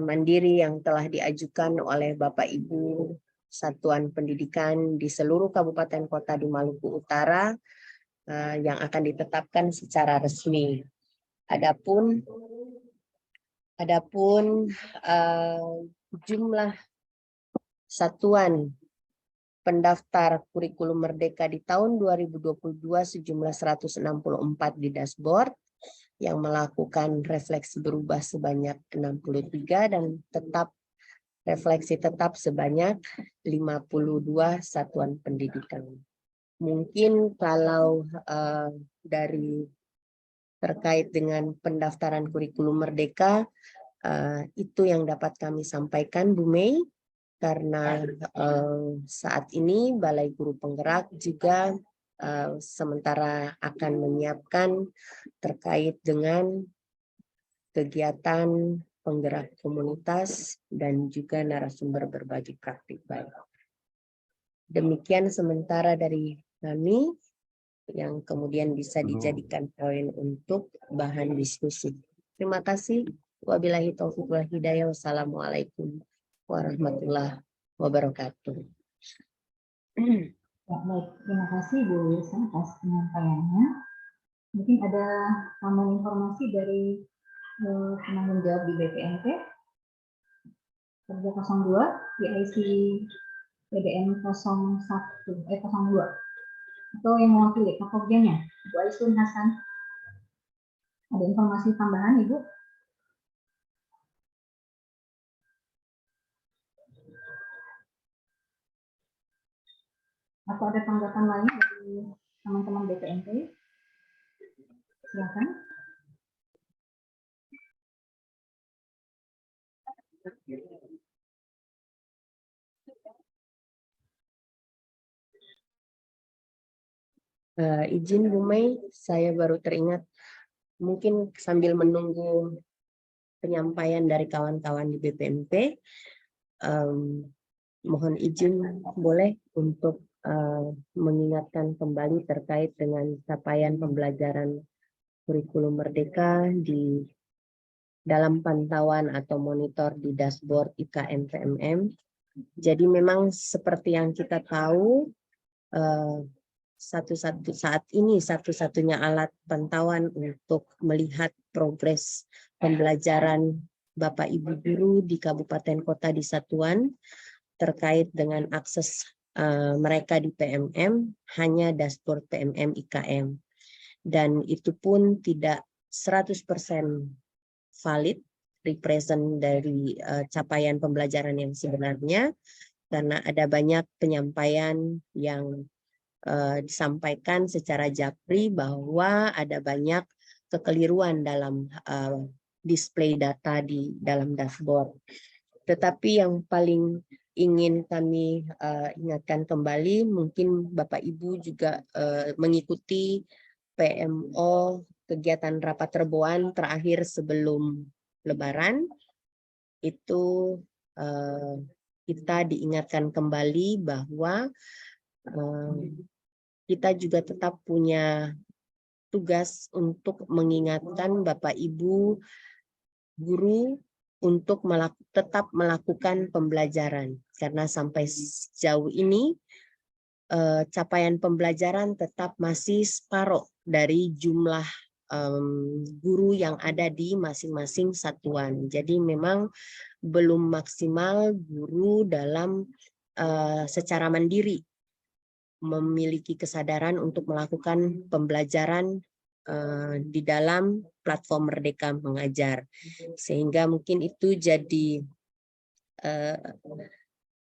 mandiri yang telah diajukan oleh Bapak Ibu Satuan Pendidikan di seluruh kabupaten kota di Maluku Utara yang akan ditetapkan secara resmi. Adapun jumlah satuan pendaftar kurikulum Merdeka di tahun 2022 sejumlah 164 di dashboard, yang melakukan refleksi berubah sebanyak 63 dan refleksi tetap sebanyak 52 satuan pendidikan. Mungkin kalau dari terkait dengan pendaftaran kurikulum Merdeka, itu yang dapat kami sampaikan, Bu Mei, karena saat ini Balai Guru Penggerak juga sementara akan menyiapkan terkait dengan kegiatan penggerak komunitas dan juga narasumber berbagi praktik baik. Demikian sementara dari kami yang kemudian bisa dijadikan poin untuk bahan diskusi. Terima kasih. Wabillahi taufiq wal hidayah. Wassalamualaikum warahmatullahi wabarakatuh. Ya, baik, terima kasih Bu Wilsa atas penyampaiannya. Mungkin ada tambahan informasi dari penanggung jawab di BPNP, kerja 02, PIC PDN 01, 02, atau yang mewakili Kapolganya, Bu Aisun Hasan. Ada informasi tambahan, Ibu? Atau ada tanggapan lain dari teman-teman BPNP? Silakan. Izin Bu Mei, saya baru teringat, mungkin sambil menunggu penyampaian dari kawan-kawan di BPNP, mohon izin boleh untuk mengingatkan kembali terkait dengan capaian pembelajaran kurikulum Merdeka di dalam pantauan atau monitor di dashboard IKN-PMM. Jadi memang seperti yang kita tahu, saat ini satu-satunya alat pantauan untuk melihat progres pembelajaran Bapak Ibu guru di kabupaten kota di satuan terkait dengan akses mereka di PMM hanya dashboard PMM IKM, dan itu pun tidak 100% valid represent dari capaian pembelajaran yang sebenarnya, karena ada banyak penyampaian yang disampaikan secara japri bahwa ada banyak kekeliruan dalam display data di dalam dashboard. Tetapi yang paling ingin kami ingatkan kembali, mungkin Bapak Ibu juga mengikuti PMO kegiatan rapat terboan terakhir sebelum Lebaran, itu kita diingatkan kembali bahwa kita juga tetap punya tugas untuk mengingatkan Bapak Ibu guru untuk tetap melakukan pembelajaran, karena sampai sejauh ini capaian pembelajaran tetap masih separuh dari jumlah guru yang ada di masing-masing satuan. Jadi memang belum maksimal guru dalam secara mandiri memiliki kesadaran untuk melakukan pembelajaran di dalam platform Merdeka Mengajar, sehingga mungkin itu jadi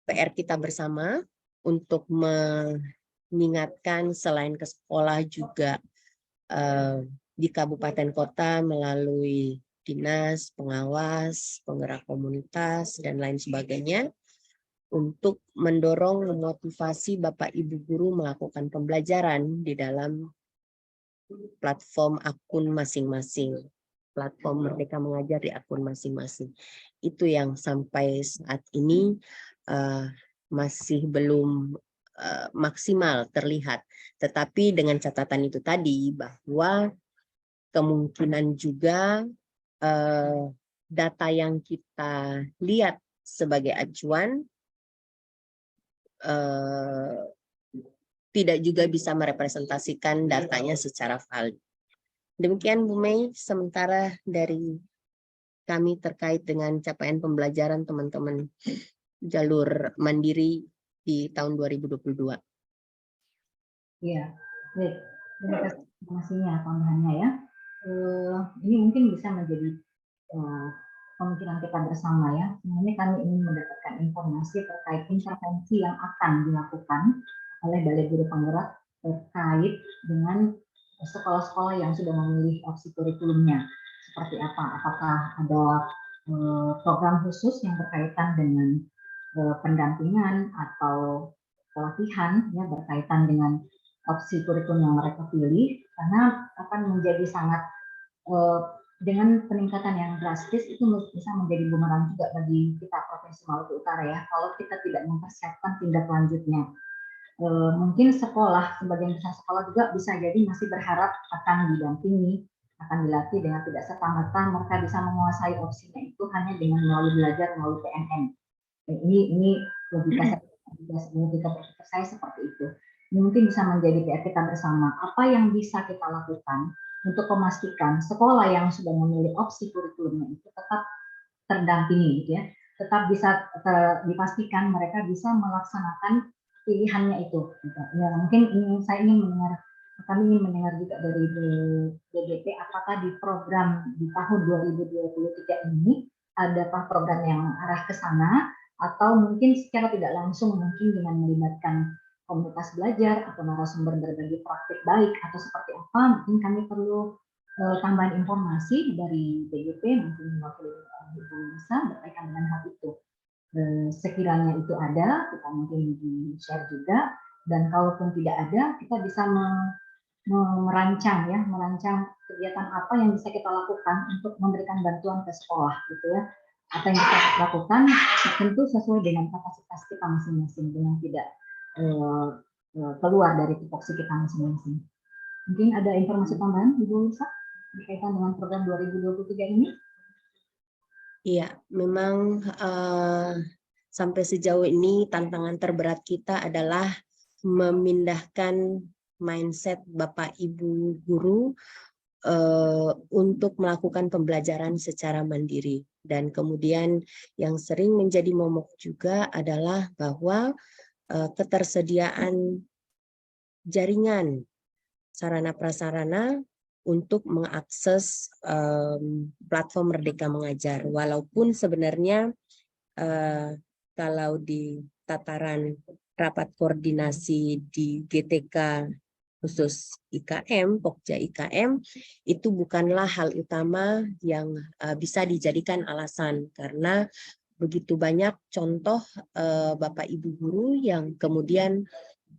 PR kita bersama untuk mengingatkan selain ke sekolah juga di kabupaten kota melalui dinas, pengawas, penggerak komunitas, dan lain sebagainya, untuk mendorong memotivasi Bapak Ibu guru melakukan pembelajaran di dalam platform akun masing-masing, platform Merdeka Mengajar di akun masing-masing. Itu yang sampai saat ini masih belum maksimal terlihat. Tetapi dengan catatan itu tadi, bahwa kemungkinan juga data yang kita lihat sebagai acuan tidak juga bisa merepresentasikan datanya secara valid. Demikian Bu Mei, sementara dari kami terkait dengan capaian pembelajaran teman-teman jalur mandiri di tahun 2022. Iya, baik. Terima kasih informasinya, tambahannya ya. Ini mungkin bisa menjadi pemikiran kita bersama ya. Sebenarnya kami ingin mendapatkan informasi terkait intervensi yang akan dilakukan oleh Balai Guru Penggerak terkait dengan sekolah-sekolah yang sudah memilih opsi kurikulumnya. Seperti apa? Apakah ada program khusus yang berkaitan dengan pendampingan atau pelatihan ya berkaitan dengan opsi kurikulum yang mereka pilih, karena akan menjadi sangat dengan peningkatan yang drastis itu bisa menjadi bumerang juga bagi kita Provinsi Maluku Utara ya, kalau kita tidak mempersiapkan tindak lanjutnya. Mungkin sekolah, sebagian besar sekolah juga bisa jadi masih berharap akan didampingi, akan dilatih dengan tidak serta-merta mereka bisa menguasai opsinya itu hanya dengan melalui belajar melalui PNN. Ini logika berpikir saya seperti itu. Ini mungkin bisa menjadi PR kita bersama. Apa yang bisa kita lakukan untuk memastikan sekolah yang sudah memilih opsi kurikulumnya itu tetap terdampingi, gitu ya, tetap bisa dipastikan mereka bisa melaksanakan pilihannya itu. Gitu. Ya, mungkin kami ingin mendengar juga dari BGP, apakah di program di tahun 2023 ini adakah program yang arah ke sana, atau mungkin secara tidak langsung mungkin dengan melibatkan komunitas belajar atau narasumber berbagi praktik baik atau seperti apa, mungkin kami perlu tambahan informasi dari BGP, mungkin mewakili Ibu Lisa berkaitan dengan hal itu. Sekiranya itu ada, kita mungkin di-share juga, dan kalaupun tidak ada, kita bisa merancang kegiatan apa yang bisa kita lakukan untuk memberikan bantuan ke sekolah, gitu ya. Apa yang kita lakukan tentu sesuai dengan kapasitas kita masing-masing, dengan tidak keluar dari tupoksi kita masing-masing. Mungkin ada informasi tambahan, Ibu Lisa, berkaitan dengan program 2023 ini? Iya, memang sampai sejauh ini tantangan terberat kita adalah memindahkan mindset Bapak Ibu guru untuk melakukan pembelajaran secara mandiri. Dan kemudian yang sering menjadi momok juga adalah bahwa ketersediaan jaringan sarana prasarana untuk mengakses platform Merdeka Mengajar. Walaupun sebenarnya kalau di tataran rapat koordinasi di GTK khusus IKM, Pokja IKM, itu bukanlah hal utama yang bisa dijadikan alasan, karena begitu banyak contoh Bapak Ibu guru yang kemudian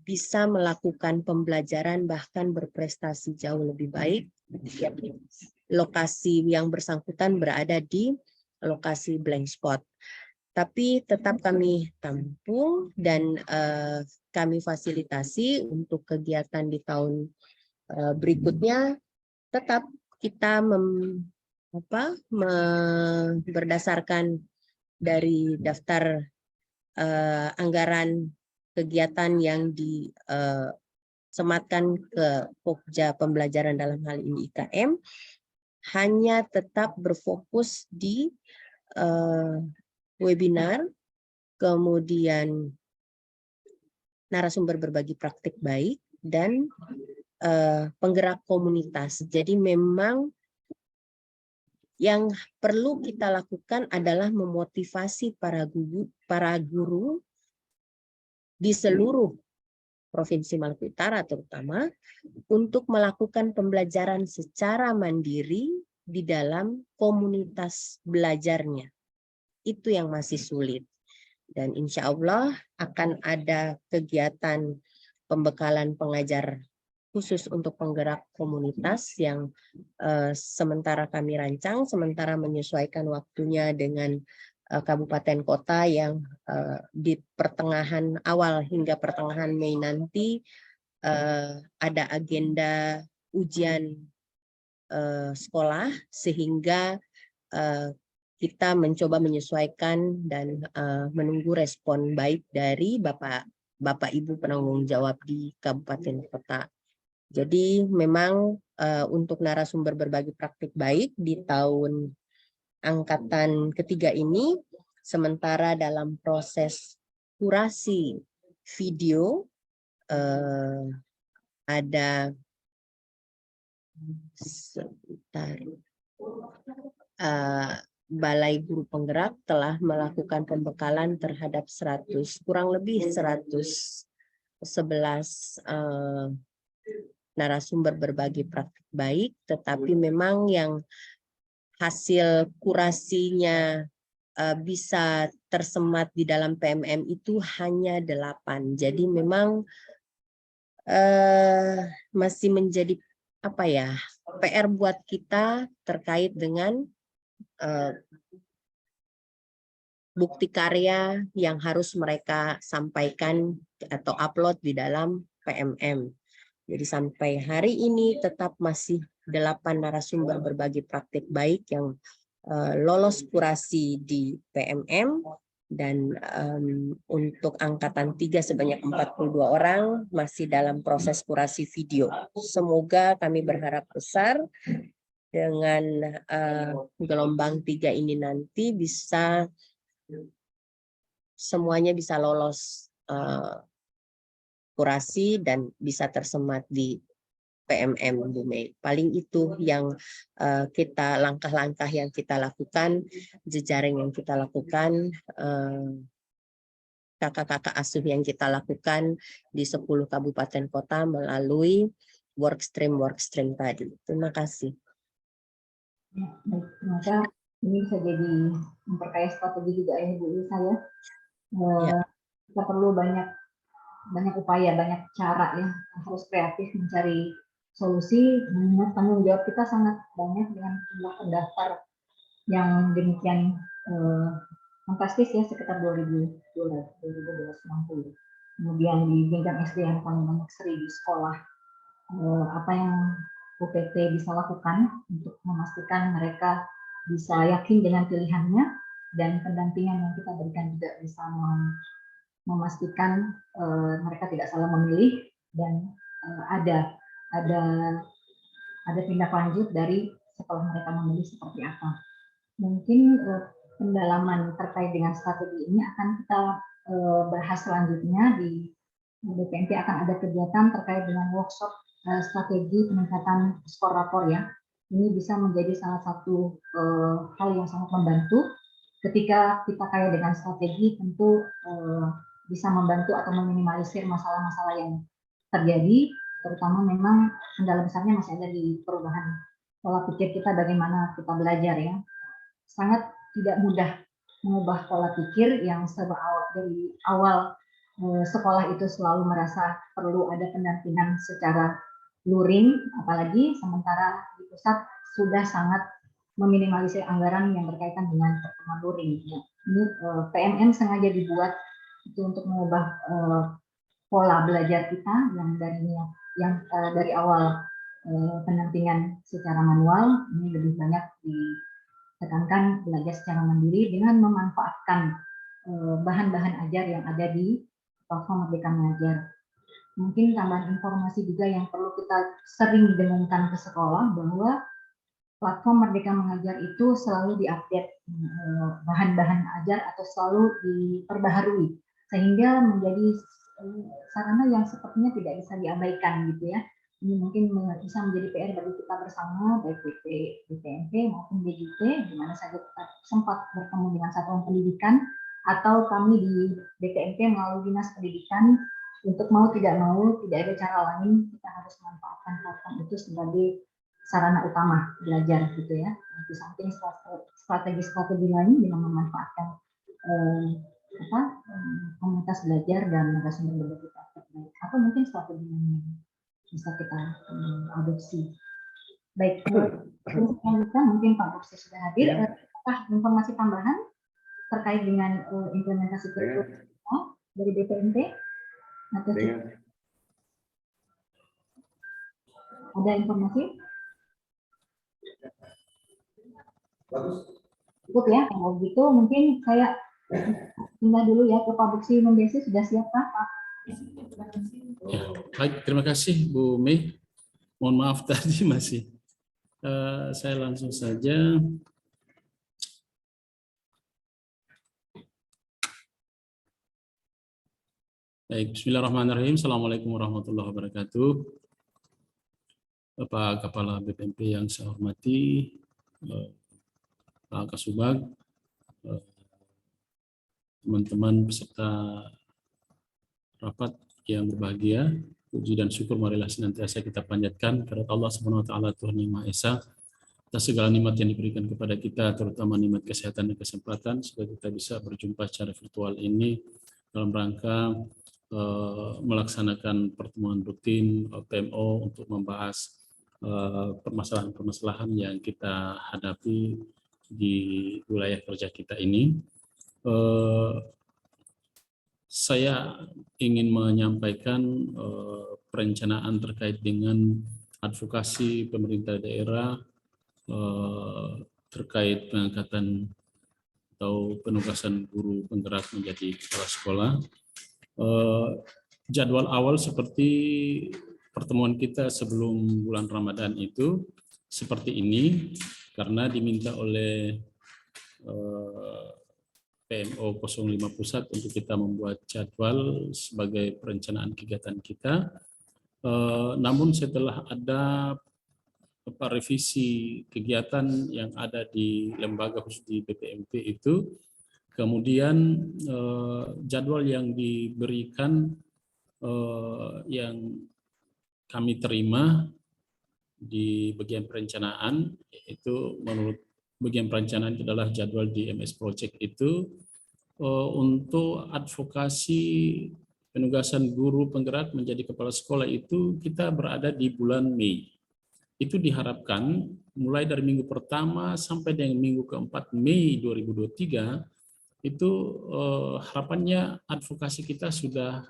bisa melakukan pembelajaran bahkan berprestasi jauh lebih baik. Lokasi yang bersangkutan berada di lokasi blank spot. Tapi tetap kami tampung dan kami fasilitasi untuk kegiatan di tahun berikutnya. Tetap kita berdasarkan dari daftar anggaran kegiatan yang disematkan ke Pokja Pembelajaran dalam hal ini IKM, hanya tetap berfokus di webinar, kemudian narasumber berbagi praktik baik, dan penggerak komunitas. Jadi memang yang perlu kita lakukan adalah memotivasi para guru di seluruh Provinsi Maluku Utara terutama untuk melakukan pembelajaran secara mandiri di dalam komunitas belajarnya. Itu yang masih sulit. Dan insya Allah akan ada kegiatan pembekalan pengajar khusus untuk penggerak komunitas yang sementara kami rancang, sementara menyesuaikan waktunya dengan kabupaten kota yang di pertengahan awal hingga pertengahan Mei nanti ada agenda ujian sekolah, sehingga kita mencoba menyesuaikan dan menunggu respon baik dari Bapak Ibu penanggung jawab di kabupaten kota. Jadi memang untuk narasumber berbagi praktik baik di tahun angkatan ketiga ini, sementara dalam proses kurasi video ada sebentar. Balai Guru Penggerak telah melakukan pembekalan terhadap kurang lebih 111 narasumber berbagi praktik baik, tetapi memang yang hasil kurasinya bisa tersemat di dalam PMM itu hanya 8. Jadi memang masih menjadi PR buat kita terkait dengan bukti karya yang harus mereka sampaikan atau upload di dalam PMM. Jadi sampai hari ini tetap masih 8 narasumber berbagi praktik baik yang lolos kurasi di PMM, dan untuk angkatan 3 sebanyak 42 orang masih dalam proses kurasi video. Semoga kami berharap besar dengan gelombang 3 ini nanti bisa semuanya bisa lolos kurasi dan bisa tersemat di PMM, Bu Mei. Paling itu yang langkah-langkah yang kita lakukan, jejaring yang kita lakukan, kakak-kakak asuh yang kita lakukan di 10 kabupaten kota melalui workstream tadi. Terima kasih. Baik, ternyata ini bisa jadi memperkaya strategi juga ya Bu Lisa ya. Kita perlu banyak upaya, banyak cara ya, harus kreatif mencari solusi. Mengingat tanggung jawab kita sangat banyak dengan jumlah pendaftar yang demikian fantastis ya, sekitar 2.260. Kemudian di jenjang SD yang paling banyak 1.000 sekolah. Apa yang UPT bisa lakukan untuk memastikan mereka bisa yakin dengan pilihannya, dan pendampingan yang kita berikan juga bisa memastikan mereka tidak salah memilih dan ada tindak lanjut dari setelah mereka memilih seperti apa. Mungkin pendalaman terkait dengan strategi ini akan kita bahas selanjutnya di BPMP. Akan ada kegiatan terkait dengan workshop strategi peningkatan skor rapor ya. Ini bisa menjadi salah satu hal yang sangat membantu ketika kita kaya dengan strategi, tentu bisa membantu atau meminimalisir masalah-masalah yang terjadi, terutama memang kendala besarnya masih ada di perubahan pola pikir kita, bagaimana kita belajar ya. Sangat tidak mudah mengubah pola pikir yang dari awal sekolah itu selalu merasa perlu ada pendampingan secara luring, apalagi sementara di pusat sudah sangat meminimalisir anggaran yang berkaitan dengan pertemuan luring. Ya. Ini PMN sengaja dibuat itu untuk mengubah pola belajar kita yang dari awal pendampingan secara manual, ini lebih banyak ditekankan belajar secara mandiri dengan memanfaatkan bahan-bahan ajar yang ada di platform Merdeka Mengajar. Mungkin tambahan informasi juga yang perlu kita sering didengungkan ke sekolah, bahwa platform Merdeka Mengajar itu selalu diupdate bahan-bahan ajar atau selalu diperbaharui, sehingga menjadi sarana yang sepertinya tidak bisa diabaikan gitu ya. Ini mungkin bisa menjadi PR bagi kita bersama, baik BPMP maupun BJT, di mana saja kita sempat bertemu dengan satuan pendidikan, atau kami di BPMP melalui Dinas Pendidikan, untuk mau tidak mau, tidak ada cara lain, kita harus memanfaatkan platform itu sebagai sarana utama belajar gitu ya. Di samping strategi-strategi lain dengan memanfaatkan komunitas belajar dan narasumber belajar kita terbaik, atau mungkin strategi yang bisa kita adopsi. Baik, selanjutnya mungkin Pak Bursi sudah hadir. Apakah informasi tambahan terkait dengan implementasi kurikulum dari BPMP? Atau ada informasi? Cukup ya, kalau gitu mungkin saya pindah dulu ya ke Pak Buksi Membesi. Sudah siap Pak? Ya, baik, terima kasih Bu Mei. Mohon maaf tadi masih. Saya langsung saja. Baik, bismillahirrahmanirrahim. Assalamualaikum warahmatullahi wabarakatuh. Bapak Kepala BPMP yang saya hormati, Pak Kasubag, teman-teman peserta rapat yang berbahagia, puji dan syukur marilah senantiasa kita panjatkan kepada Allah Subhanahu wa taala, Tuhan yang Maha Esa, atas segala nikmat yang diberikan kepada kita, terutama nikmat kesehatan dan kesempatan, supaya kita bisa berjumpa secara virtual ini dalam rangka melaksanakan pertemuan rutin PMO untuk membahas permasalahan-permasalahan yang kita hadapi di wilayah kerja kita ini. Saya ingin menyampaikan perencanaan terkait dengan advokasi pemerintah daerah terkait pengangkatan atau penugasan guru penggerak menjadi kepala sekolah. Jadwal awal seperti pertemuan kita sebelum bulan Ramadan itu seperti ini, karena diminta oleh PMO 05 Pusat untuk kita membuat jadwal sebagai perencanaan kegiatan kita. Namun setelah ada revisi kegiatan yang ada di lembaga khusus di BPMP itu, kemudian jadwal yang diberikan yang kami terima di bagian perencanaan, itu menurut bagian perencanaan itu adalah jadwal di MS Project itu untuk advokasi penugasan guru penggerak menjadi kepala sekolah itu kita berada di bulan Mei. Itu diharapkan mulai dari minggu pertama sampai dengan minggu keempat Mei 2023 itu harapannya advokasi kita sudah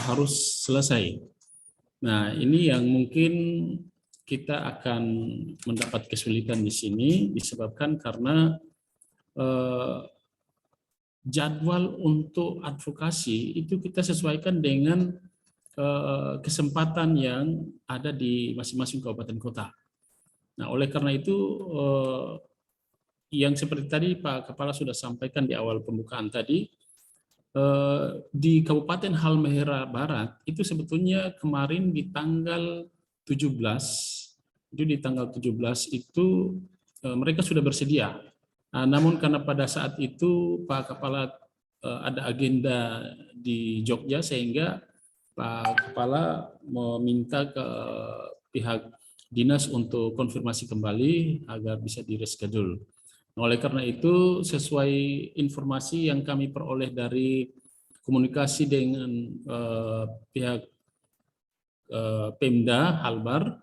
harus selesai. Nah, ini yang mungkin kita akan mendapat kesulitan di sini disebabkan karena jadwal untuk advokasi itu kita sesuaikan dengan kesempatan yang ada di masing-masing kabupaten kota. Nah, oleh karena itu yang seperti tadi Pak Kepala sudah sampaikan di awal pembukaan tadi, di Kabupaten Halmahera Barat itu sebetulnya kemarin di tanggal 17, itu mereka sudah bersedia. Nah, namun karena pada saat itu Pak Kepala ada agenda di Jogja, sehingga Pak Kepala meminta ke pihak dinas untuk konfirmasi kembali agar bisa di-reschedule. Nah, oleh karena itu, sesuai informasi yang kami peroleh dari komunikasi dengan pihak Pemda Halbar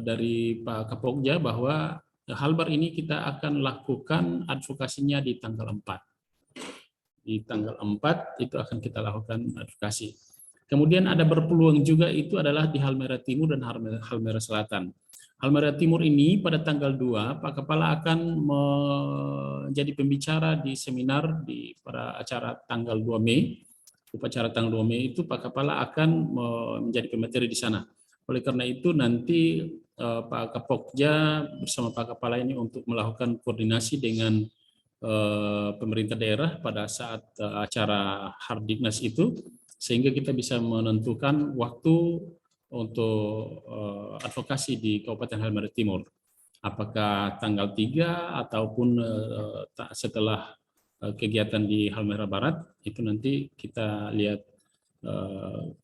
dari Pak Kapokja, bahwa Halbar ini kita akan lakukan advokasinya di tanggal 4. Di tanggal 4 itu akan kita lakukan advokasi. Kemudian ada berpeluang juga itu adalah di Halmahera Timur dan Halmahera Selatan. Halmahera Timur ini pada tanggal 2 Pak Kepala akan menjadi pembicara di seminar pada acara tanggal 2 Mei. Upacara tanggal 2 Mei itu Pak Kepala akan menjadi pemateri di sana. Oleh karena itu nanti Pak Kapokja bersama Pak Kepala ini untuk melakukan koordinasi dengan pemerintah daerah pada saat acara Hardiknas itu, sehingga kita bisa menentukan waktu untuk advokasi di Kabupaten Halmahera Timur. Apakah tanggal 3 ataupun setelah kegiatan di Halmahera Barat, itu nanti kita lihat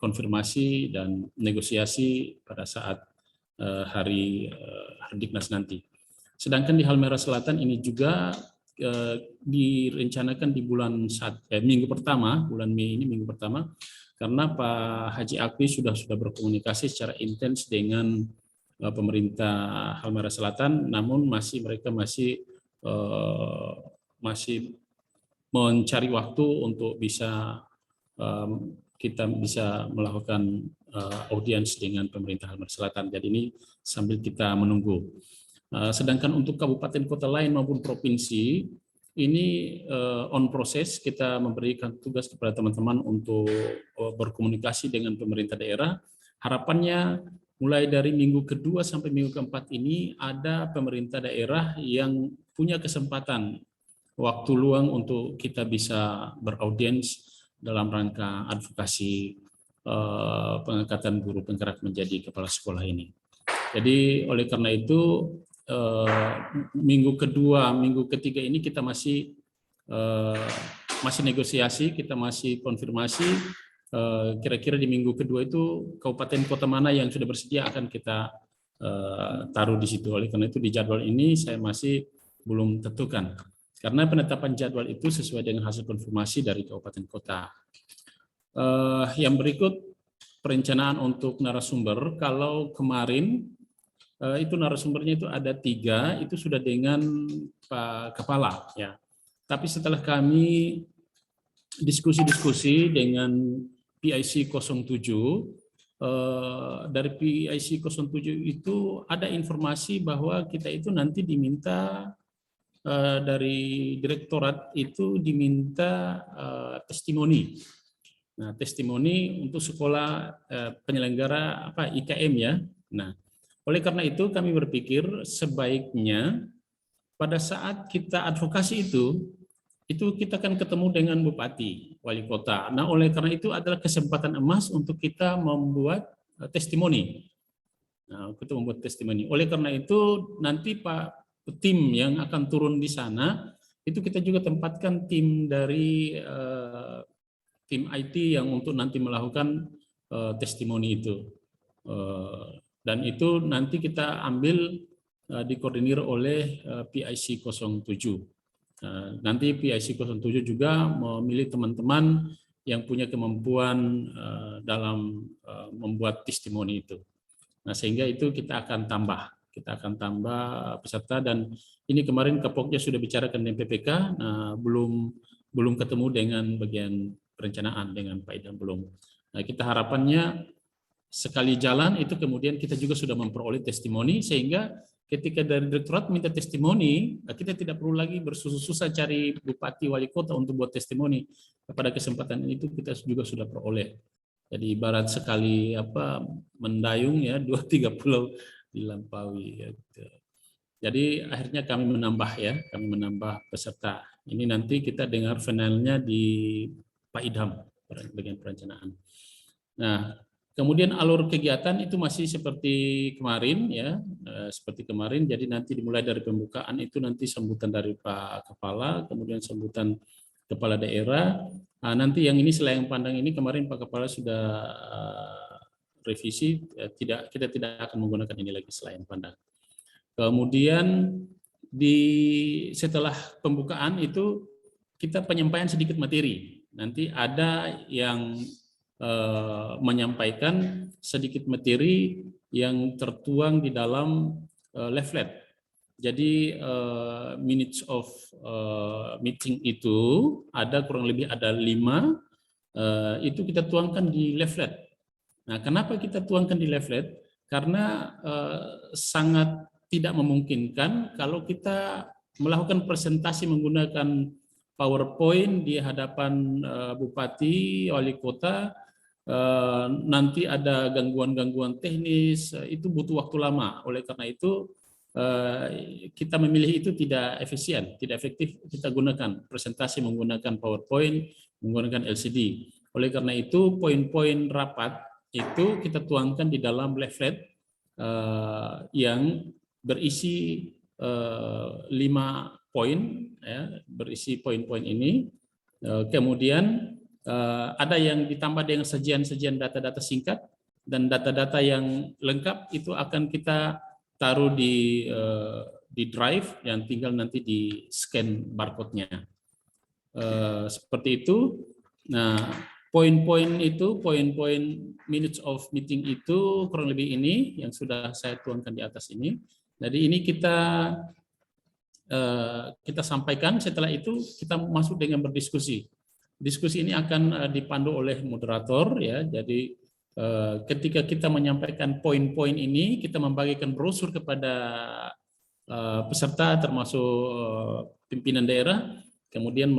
konfirmasi dan negosiasi pada saat hari Hardiknas nanti. Sedangkan di Halmahera Selatan ini juga direncanakan di minggu pertama, bulan Mei ini minggu pertama, karena Pak Haji Akwi sudah berkomunikasi secara intens dengan pemerintah Halmahera Selatan, namun mereka masih mencari waktu untuk kita bisa melakukan audiens dengan pemerintah Halmahera Selatan. Jadi ini sambil kita menunggu. Sedangkan untuk kabupaten kota lain maupun provinsi, ini on proses, kita memberikan tugas kepada teman-teman untuk berkomunikasi dengan pemerintah daerah. Harapannya mulai dari minggu kedua sampai minggu keempat ini ada pemerintah daerah yang punya kesempatan waktu luang untuk kita bisa beraudiens dalam rangka advokasi pengangkatan guru penggerak menjadi kepala sekolah ini. Jadi oleh karena itu minggu kedua, minggu ketiga ini kita masih negosiasi, kita masih konfirmasi. Kira-kira di minggu kedua itu kabupaten kota mana yang sudah bersedia akan kita taruh di situ. Oleh karena itu di jadwal ini saya masih belum tentukan, karena penetapan jadwal itu sesuai dengan hasil konfirmasi dari kabupaten kota. Yang berikut perencanaan untuk narasumber. Kalau kemarin itu narasumbernya itu ada 3, itu sudah dengan Pak Kepala ya. Tapi setelah kami diskusi dengan PIC 07, dari PIC 07 itu ada informasi bahwa kita itu nanti diminta dari direktorat itu diminta testimoni. Nah, testimoni untuk sekolah penyelenggara IKM ya. Nah, oleh karena itu kami berpikir sebaiknya pada saat kita advokasi itu kita akan ketemu dengan bupati, wali kota. Nah, oleh karena itu adalah kesempatan emas untuk kita membuat testimoni. Nah, kita membuat testimoni. Oleh karena itu nanti tim yang akan turun di sana itu kita juga tempatkan tim dari tim IT yang untuk nanti melakukan testimoni itu. Dan itu nanti kita ambil dikoordinir oleh PIC 07. Nanti PIC 07 juga memilih teman-teman yang punya kemampuan dalam membuat testimoni itu. Nah, sehingga itu kita akan tambah peserta, dan ini kemarin Kapoknya sudah bicarakan dengan PPK, belum ketemu dengan bagian perencanaan dengan Pak Idam belum. Nah, kita harapannya sekali jalan itu kemudian kita juga sudah memperoleh testimoni, sehingga ketika dari direktorat minta testimoni, kita tidak perlu lagi bersusah-susah cari bupati wali kota untuk buat testimoni. Pada kesempatan itu kita juga sudah peroleh. Jadi ibarat sekali mendayung ya 2-3 pulau dilampaui. Gitu. Jadi akhirnya kami menambah peserta. Ini nanti kita dengar finalnya di Pak Idham bagian perencanaan. Nah, kemudian alur kegiatan itu masih seperti kemarin ya, seperti kemarin. Jadi nanti dimulai dari pembukaan itu nanti sambutan dari Pak Kepala, kemudian sambutan Kepala Daerah. Nah, nanti yang ini selayang pandang ini kemarin Pak Kepala sudah revisi, kita tidak akan menggunakan ini lagi selayang pandang. Kemudian setelah pembukaan itu kita penyampaian sedikit materi. Nanti ada yang menyampaikan sedikit materi yang tertuang di dalam leaflet. Jadi minutes of meeting itu ada kurang lebih ada 5, itu kita tuangkan di leaflet. Nah, kenapa kita tuangkan di leaflet? Karena sangat tidak memungkinkan kalau kita melakukan presentasi menggunakan PowerPoint di hadapan bupati, wali kota, nanti ada gangguan-gangguan teknis, itu butuh waktu lama. Oleh karena itu kita memilih itu tidak efisien, tidak efektif. Kita gunakan presentasi menggunakan PowerPoint, menggunakan LCD. Oleh karena itu poin-poin rapat itu kita tuangkan di dalam leaflet yang berisi 5 poin, ya, berisi poin-poin ini. Kemudian ada yang ditambah dengan sajian-sajian data-data singkat, dan data-data yang lengkap itu akan kita taruh di drive yang tinggal nanti di scan barcode-nya. Seperti itu. Nah, poin-poin itu, poin-poin minutes of meeting itu kurang lebih ini yang sudah saya tuangkan di atas ini. Jadi ini kita sampaikan, setelah itu kita masuk dengan berdiskusi. Diskusi ini akan dipandu oleh moderator ya. Jadi ketika kita menyampaikan poin-poin ini, kita membagikan brosur kepada peserta termasuk pimpinan daerah. Kemudian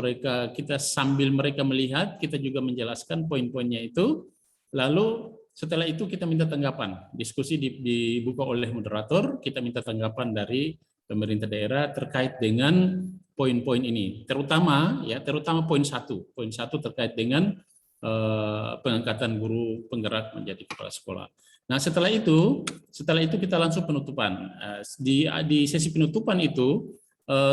kita sambil mereka melihat, kita juga menjelaskan poin-poinnya itu. Lalu setelah itu kita minta tanggapan. Diskusi dibuka oleh moderator, kita minta tanggapan dari pemerintah daerah terkait dengan poin-poin ini. Terutama poin 1. Poin 1 terkait dengan pengangkatan guru penggerak menjadi kepala sekolah. Nah, setelah itu kita langsung penutupan. Di sesi penutupan itu,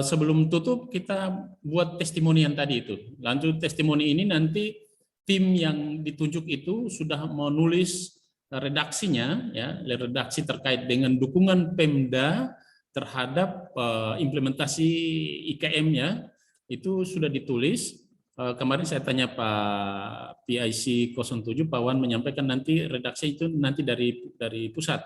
sebelum tutup kita buat testimoni yang tadi itu. Lanjut testimoni ini nanti tim yang ditunjuk itu sudah menulis redaksinya, ya, redaksi terkait dengan dukungan Pemda terhadap implementasi IKM-nya itu sudah ditulis. Kemarin saya tanya Pak PIC 07, Pak Wan menyampaikan nanti redaksi itu nanti dari pusat.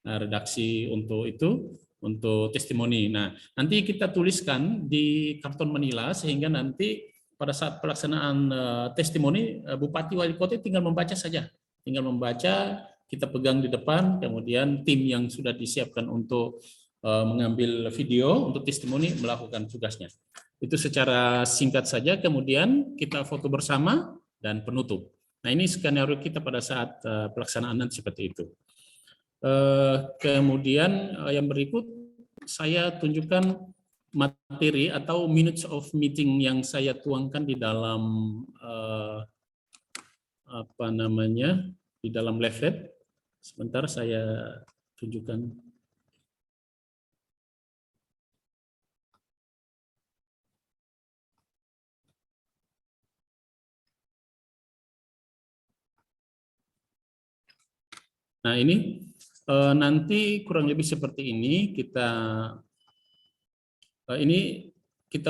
Nah, redaksi untuk itu, untuk testimoni. Nah, nanti kita tuliskan di karton manila sehingga nanti pada saat pelaksanaan testimoni, Bupati Wali Kota tinggal membaca saja. Tinggal membaca, kita pegang di depan, kemudian tim yang sudah disiapkan untuk mengambil video untuk testimoni melakukan tugasnya. Itu secara singkat saja, kemudian kita foto bersama dan penutup. Nah, ini skenario kita pada saat pelaksanaan nanti seperti itu. Kemudian yang berikut saya tunjukkan materi atau minutes of meeting yang saya tuangkan di dalam di dalam leaflet. Sebentar saya tunjukkan. Nah, ini nanti kurang lebih seperti ini kita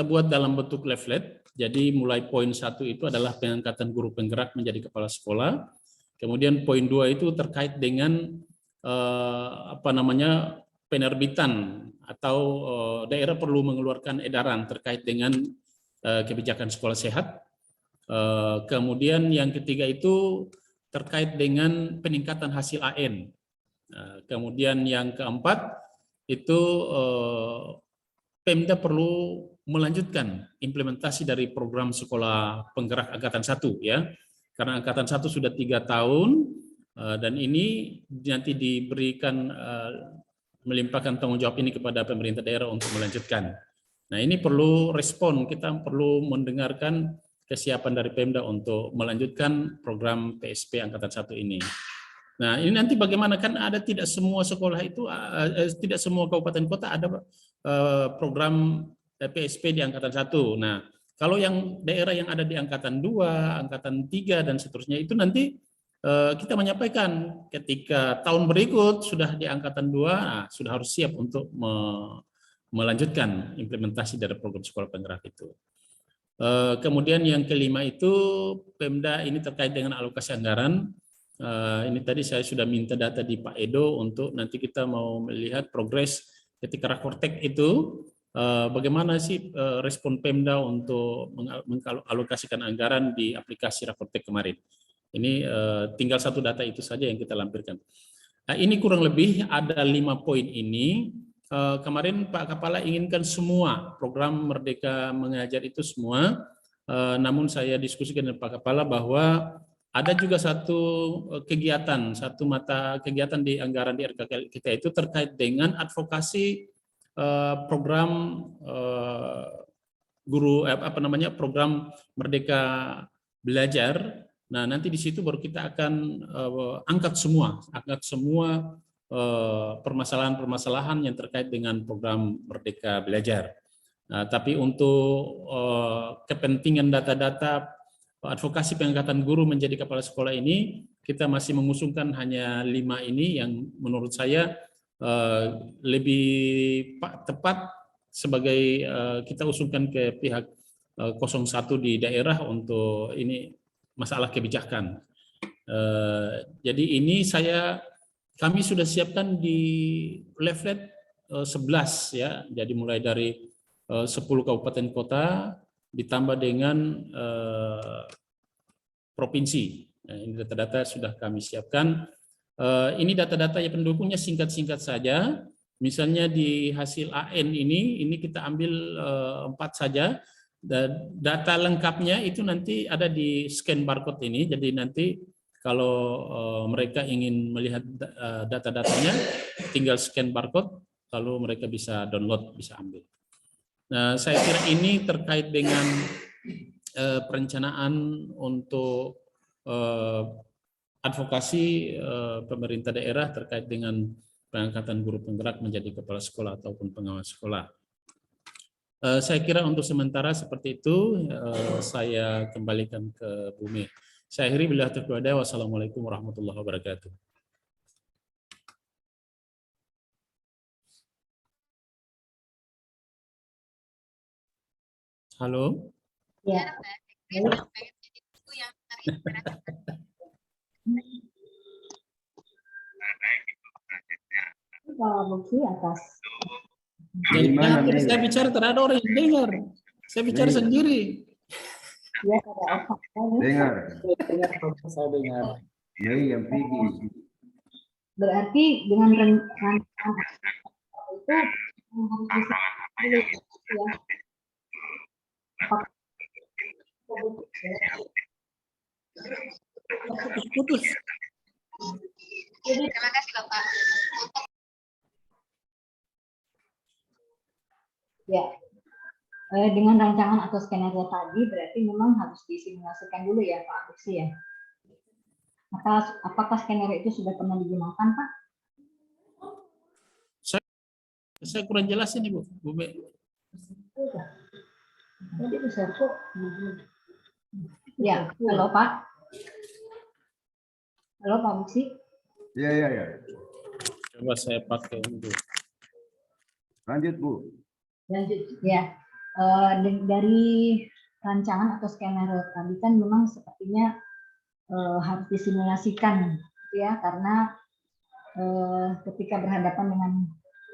buat dalam bentuk leaflet. Jadi mulai poin 1 itu adalah pengangkatan guru penggerak menjadi kepala sekolah. Kemudian poin 2 itu terkait dengan penerbitan atau daerah perlu mengeluarkan edaran terkait dengan kebijakan sekolah sehat. Kemudian yang ketiga itu terkait dengan peningkatan hasil AN. Kemudian yang keempat itu Pemda perlu melanjutkan implementasi dari program sekolah penggerak angkatan 1 ya. karena angkatan 1 sudah 3 tahun dan ini nanti diberikan melimpahkan tanggung jawab ini kepada pemerintah daerah untuk melanjutkan. Nah, ini perlu respon, kita perlu mendengarkan kesiapan dari Pemda untuk melanjutkan program PSP angkatan 1 ini. Nah, ini nanti bagaimana, kan ada tidak semua sekolah itu, tidak semua kabupaten kota ada program PSP di angkatan 1. Nah, kalau yang daerah yang ada di angkatan 2, angkatan 3 dan seterusnya itu nanti kita menyampaikan ketika tahun berikut sudah di angkatan 2, nah, sudah harus siap untuk melanjutkan implementasi dari program sekolah penggerak itu. Kemudian yang kelima itu Pemda ini terkait dengan alokasi anggaran. Ini tadi saya sudah minta data di Pak Edo untuk nanti kita mau melihat progres ketika Rakortek itu, bagaimana sih respon Pemda untuk mengalokasikan anggaran di aplikasi Rakortek kemarin. Ini tinggal satu data itu saja yang kita lampirkan. Nah, ini kurang lebih ada 5 poin ini. Kemarin Pak Kepala inginkan semua program Merdeka Mengajar itu semua, namun saya diskusikan dengan Pak Kepala bahwa ada juga satu kegiatan, satu mata kegiatan di anggaran di RKK kita itu terkait dengan advokasi program program Merdeka Belajar. Nah, nanti di situ baru kita akan angkat semua permasalahan-permasalahan yang terkait dengan program Merdeka Belajar. Nah, tapi untuk kepentingan data-data advokasi pengangkatan guru menjadi kepala sekolah ini, kita masih mengusungkan hanya 5 ini yang menurut saya lebih tepat sebagai kita usungkan ke pihak 01 di daerah untuk ini masalah kebijakan. Jadi ini kami sudah siapkan di leaflet 11 ya, jadi mulai dari 10 kabupaten kota ditambah dengan provinsi. Nah, ini data-data sudah kami siapkan. Ini data-data yang pendukungnya singkat-singkat saja. Misalnya di hasil AN ini kita ambil 4 saja. Dan data lengkapnya itu nanti ada di scan barcode ini. Jadi nanti kalau mereka ingin melihat data-datanya, tinggal scan barcode, lalu mereka bisa download, bisa ambil. Nah, saya kira ini terkait dengan perencanaan untuk advokasi pemerintah daerah terkait dengan pengangkatan guru penggerak menjadi kepala sekolah ataupun pengawas sekolah. Saya kira untuk sementara seperti itu, saya kembalikan ke Bumi. Saya akhiri billahi taufiq wal hidayah. Wassalamualaikum warahmatullahi wabarakatuh. Halo? Ya. Pak Bukti atas. Saya bicara tidak ada orang yang dengar. Saya bicara sendiri. Ya, ada apa? Dengar. Saya dengar. Yang pergi. Berarti dengan rancangan itu harus Putus. Terima kasih Bapak. Ya, dengan rancangan atau skenario tadi berarti memang harus disimulasikan dulu ya Pak Buksi ya. Maka apakah skenario itu sudah pernah digunakan Pak? Saya kurang jelas ini Bu Be. Jadi besar kok. Ya, halo Pak. Halo Pak Buksi. Ya. Coba saya pakai ini Bu. Lanjut Bu. Lanjut ya. Dari rancangan atau skenario tadi kan memang sepertinya harus disimulasikan ya, karena ketika berhadapan dengan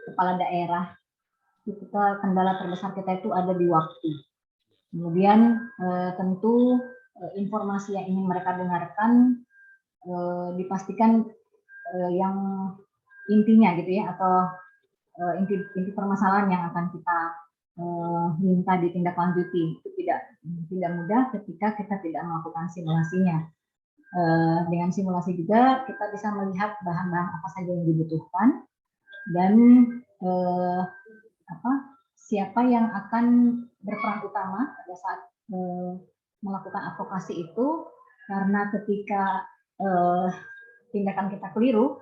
kepala daerah kita kendala terbesar kita itu ada di waktu. Kemudian tentu informasi yang ingin mereka dengarkan dipastikan yang intinya gitu ya, atau inti permasalahan yang akan kita minta ditindaklanjuti. Itu tidak mudah ketika kita tidak melakukan simulasinya. Dengan simulasi juga kita bisa melihat bahan-bahan apa saja yang dibutuhkan dan siapa yang akan berperan utama pada saat melakukan advokasi itu, karena ketika tindakan kita keliru,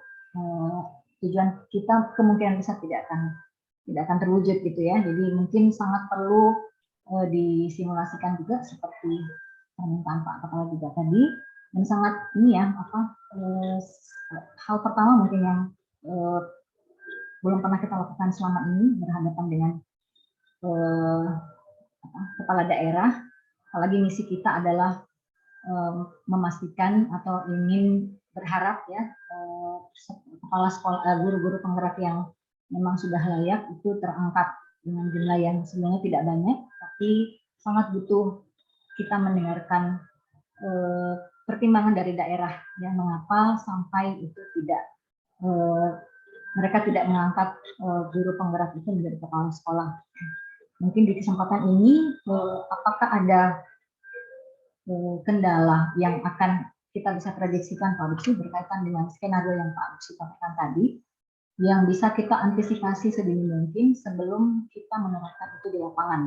tujuan kita kemungkinan besar tidak akan terwujud gitu ya. Jadi mungkin sangat perlu disimulasikan juga seperti permintaan Pak Kepala juga tadi, dan sangat ini ya hal pertama mungkin yang belum pernah kita lakukan selama ini berhadapan dengan kepala daerah, apalagi misi kita adalah memastikan atau ingin berharap ya kepala sekolah, guru-guru penggerak yang memang sudah layak itu terangkat dengan jumlah yang sebenarnya tidak banyak, tapi sangat butuh kita mendengarkan pertimbangan dari daerah ya, mengapa sampai itu tidak mereka tidak mengangkat guru penggerak itu menjadi kepala sekolah. Mungkin di kesempatan ini, apakah ada kendala yang akan kita bisa prediksikan Pak Lutfi berkaitan dengan skenario yang Pak Lutfi sampaikan tadi, yang bisa kita antisipasi sedini mungkin sebelum kita menerapkan itu di lapangan?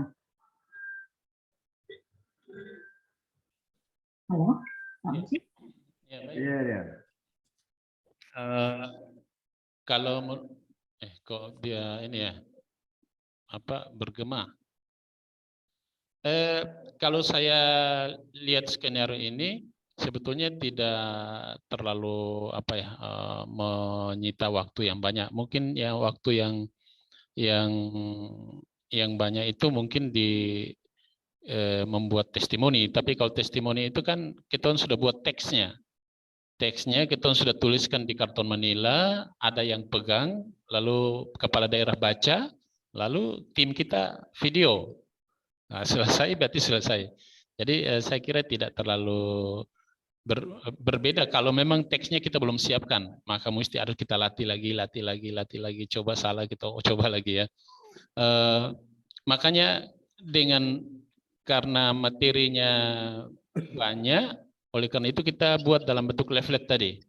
Halo, Pak Lutfi? Iya. Kalau kok dia ini ya bergema. Kalau saya lihat skenario ini sebetulnya tidak terlalu menyita waktu yang banyak. Mungkin ya waktu yang banyak itu mungkin di membuat testimoni. Tapi kalau testimoni itu kan kita sudah buat teksnya. Teksnya kita sudah tuliskan di karton manila, ada yang pegang, lalu kepala daerah baca, lalu tim kita video. Nah, selesai berarti selesai. Jadi saya kira tidak terlalu berbeda. Kalau memang teksnya kita belum siapkan, maka mesti harus kita latih lagi, coba salah kita coba lagi ya. Makanya karena materinya banyak, oleh karena itu kita buat dalam bentuk leaflet tadi.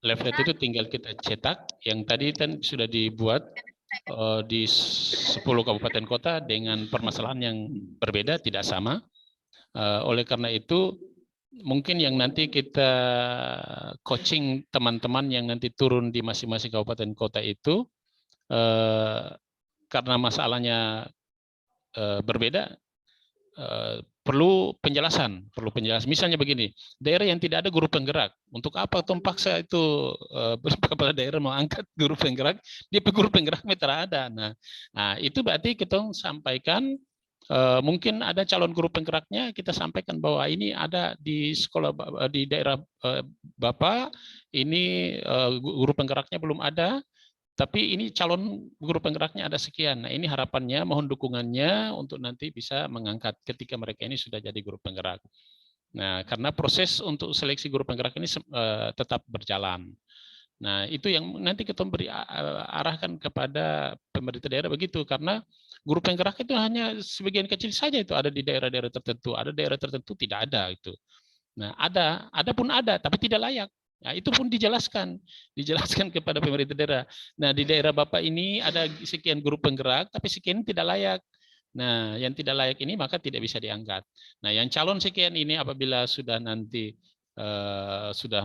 Leaflet itu tinggal kita cetak, yang tadi kan sudah dibuat di 10 kabupaten kota dengan permasalahan yang berbeda, tidak sama. Oleh karena itu, mungkin yang nanti kita coaching teman-teman yang nanti turun di masing-masing kabupaten kota itu, karena masalahnya berbeda, perlu penjelasan. Misalnya begini, daerah yang tidak ada guru penggerak, untuk apa Tom paksa itu kepala daerah mau angkat guru penggerak, dia guru penggerak mitra ada. Nah, itu berarti kita sampaikan, mungkin ada calon guru penggeraknya, kita sampaikan bahwa ini ada di sekolah di daerah Bapak, ini guru penggeraknya belum ada, tapi ini calon guru penggeraknya ada sekian. Nah, ini harapannya, mohon dukungannya untuk nanti bisa mengangkat ketika mereka ini sudah jadi guru penggerak. Nah, karena proses untuk seleksi guru penggerak ini tetap berjalan. Nah, itu yang nanti kita beri arahkan kepada pemerintah daerah begitu, karena guru penggerak itu hanya sebagian kecil saja itu ada di daerah-daerah tertentu, ada daerah tertentu tidak ada itu. Nah, ada pun ada, tapi tidak layak. Nah, itu pun dijelaskan kepada pemerintah daerah. Nah, di daerah Bapak ini ada sekian guru penggerak, tapi sekian tidak layak. Nah, yang tidak layak ini maka tidak bisa diangkat. Nah, yang calon sekian ini apabila sudah nanti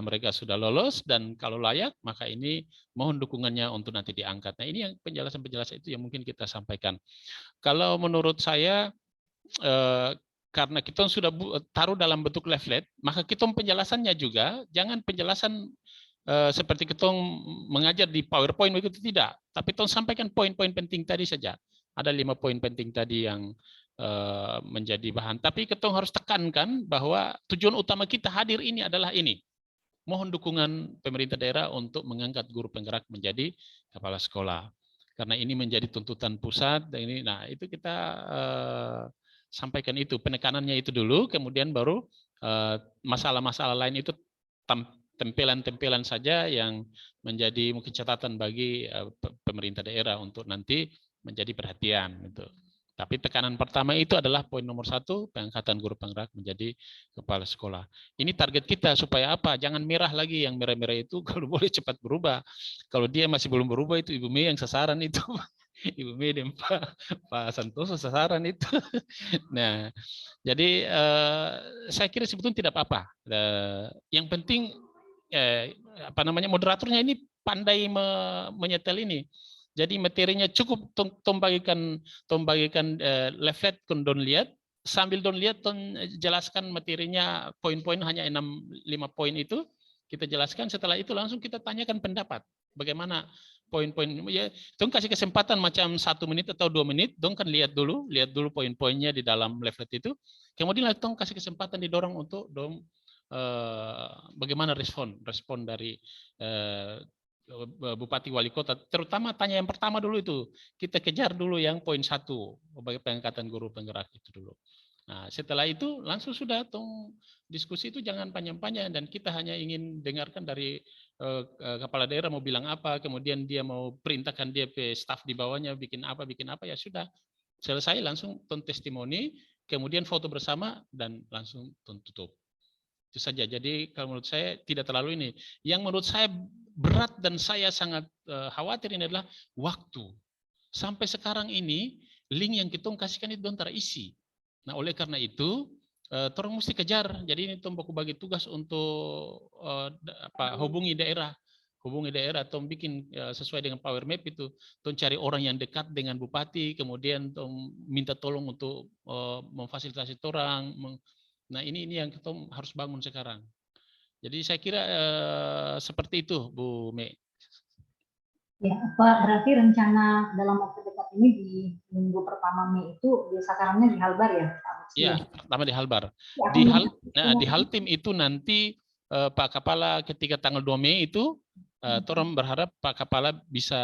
mereka sudah lolos dan kalau layak, maka ini mohon dukungannya untuk nanti diangkat. Nah, ini yang penjelasan-penjelasan itu yang mungkin kita sampaikan. Kalau menurut saya, karena kita sudah taruh dalam bentuk leaflet, maka kita penjelasannya juga jangan penjelasan seperti kita mengajar di PowerPoint begitu, tidak. Tapi kita sampaikan poin-poin penting tadi saja. Ada 5 poin penting tadi yang menjadi bahan. Tapi kita harus tekankan bahwa tujuan utama kita hadir ini adalah ini. Mohon dukungan pemerintah daerah untuk mengangkat guru penggerak menjadi kepala sekolah. Karena ini menjadi tuntutan pusat. Dan ini, nah itu kita sampaikan itu, penekanannya itu dulu, kemudian baru masalah-masalah lain itu tempelan-tempelan saja yang menjadi mungkin catatan bagi pemerintah daerah untuk nanti menjadi perhatian. Gitu. Tapi tekanan pertama itu adalah poin nomor 1, pengangkatan guru penggerak menjadi kepala sekolah. Ini target kita supaya apa? Jangan merah lagi, yang merah-merah itu kalau boleh cepat berubah. Kalau dia masih belum berubah itu Ibu Mei yang sasaran itu. Ibu Mei dan Pak Santoso sasaran itu. Nah, jadi saya kira sebetulnya tidak apa-apa. Yang penting moderatornya ini pandai menyetel ini. Jadi materinya cukup tom bagikan leaflet kon don lihat, sambil don lihat ton jelaskan materinya, poin-poin hanya 5 poin itu kita jelaskan. Setelah itu langsung kita tanyakan pendapat bagaimana poin-poin ya. Dong kasih kesempatan macam 1 menit atau 2 menit, dong kan lihat dulu poin-poinnya di dalam leaflet itu. Kemudian dong kasih kesempatan didorong untuk dong bagaimana respon dari Bupati Wali Kota, terutama tanya yang pertama dulu itu, kita kejar dulu yang poin 1 bagi pengangkatan guru penggerak itu dulu. Nah, setelah itu langsung sudah diskusi itu jangan panjang-panjang, dan kita hanya ingin dengarkan dari kepala daerah mau bilang apa, kemudian dia mau perintahkan dia ke staf di bawahnya bikin apa ya sudah selesai, langsung testimoni, kemudian foto bersama dan langsung tutup. Itu saja. Jadi kalau menurut saya tidak terlalu ini. Yang menurut saya berat dan saya sangat khawatir ini adalah waktu. Sampai sekarang ini link yang kita kasihkan itu belum terisi. Nah, oleh karena itu torong mesti kejar. Jadi ini baku bagi tugas untuk hubungi daerah atau bikin sesuai dengan power map itu, cari orang yang dekat dengan bupati, kemudian minta tolong untuk memfasilitasi orang. Nah, ini yang kita harus bangun sekarang. Jadi saya kira seperti itu, Bu Mei. Ya, Pak, berarti rencana dalam waktu dekat ini di minggu pertama Mei itu sasarannya di Halbar ya? Iya, pertama di Halbar. Ya, Di Haltim itu nanti Pak Kepala ketika tanggal 2 Mei itu, Torom berharap Pak Kepala bisa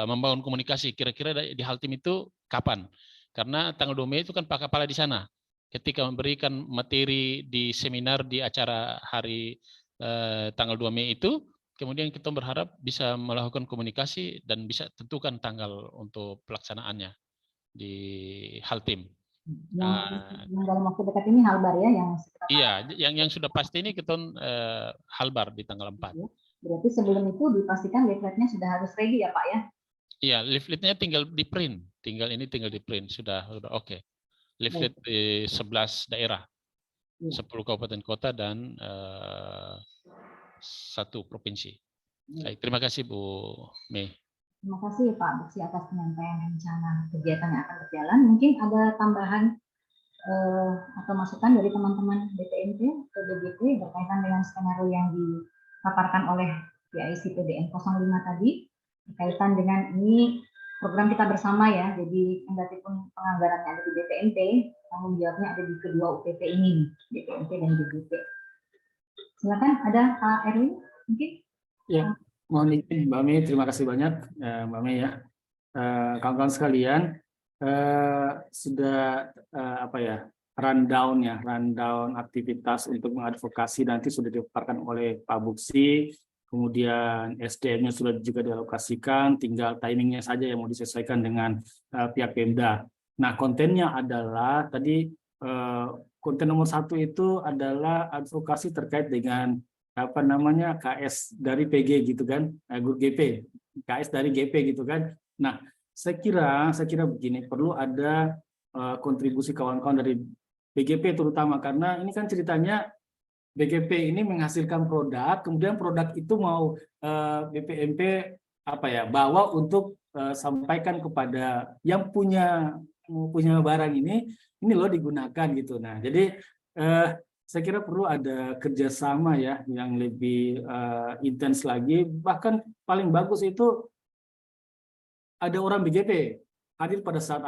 membangun komunikasi kira-kira di Haltim itu kapan. Karena tanggal 2 Mei itu kan Pak Kepala di sana. Ketika memberikan materi di seminar di acara hari tanggal 2 Mei itu, kemudian kita berharap bisa melakukan komunikasi dan bisa tentukan tanggal untuk pelaksanaannya di Haltim. Yang dalam waktu dekat ini Halbar ya? Iya, yang sudah pasti ini kita Halbar di tanggal 4. Berarti sebelum itu dipastikan leafletnya sudah harus ready ya Pak ya? Iya, leafletnya tinggal di print, tinggal di print, sudah oke. Leaflet di 11 daerah, 10 kabupaten kota dan 1 provinsi. Baik, terima kasih Bu Mei. Terima kasih Pak Beksi atas penyampaian rencana kegiatan yang akan berjalan. Mungkin ada tambahan atau masukan dari teman-teman BPNT atau BGP berkaitan dengan skenario yang dipaparkan oleh PIC PDN 05 tadi, berkaitan dengan ini program kita bersama ya, jadi kendati pun penganggarannya ada di BPNT, tanggung jawabnya ada di kedua UPT ini, BPNT dan BGP. Silakan, ada Pak Erwin mungkin? Ya, mohon izin Mbak Mei, terima kasih banyak Mbak Mei ya. Kawan-kawan sekalian, sudah rundown aktivitas untuk mengadvokasi nanti sudah dipaparkan oleh Pak Buksi. Kemudian SDM-nya sudah juga dialokasikan, tinggal timingnya saja yang mau disesuaikan dengan pihak Pemda. Nah, kontennya adalah tadi konten nomor 1 itu adalah advokasi terkait dengan KS dari PG gitu kan, guru GP, KS dari GP gitu kan. Nah, saya kira begini, perlu ada kontribusi kawan-kawan dari BGP terutama, karena ini kan ceritanya BGP ini menghasilkan produk, kemudian produk itu mau BPMP bawa untuk sampaikan kepada yang punya barang ini loh digunakan gitu. Nah, jadi saya kira perlu ada kerjasama ya yang lebih intens lagi. Bahkan paling bagus itu ada orang BGP hadir pada saat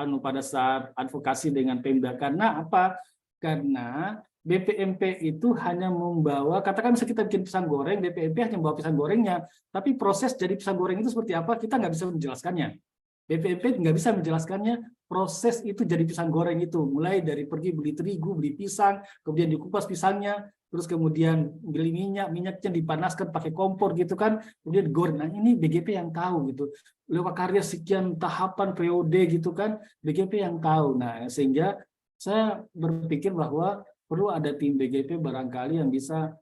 advokasi dengan Pemda. Karena apa? Karena BPMP itu hanya membawa, katakan bisa kita bikin pisang goreng, BPMP hanya membawa pisang gorengnya, tapi proses jadi pisang goreng itu seperti apa kita nggak bisa menjelaskannya. BPMP nggak bisa menjelaskannya, proses itu jadi pisang goreng itu, mulai dari pergi beli terigu, beli pisang, kemudian dikupas pisangnya, terus kemudian beli minyaknya dipanaskan pakai kompor gitu kan, kemudian digoreng. Nah ini BGP yang tahu gitu, lewat karya sekian tahapan periode gitu kan, BGP yang tahu. Nah sehingga saya berpikir bahwa perlu ada tim BGP barangkali yang bisa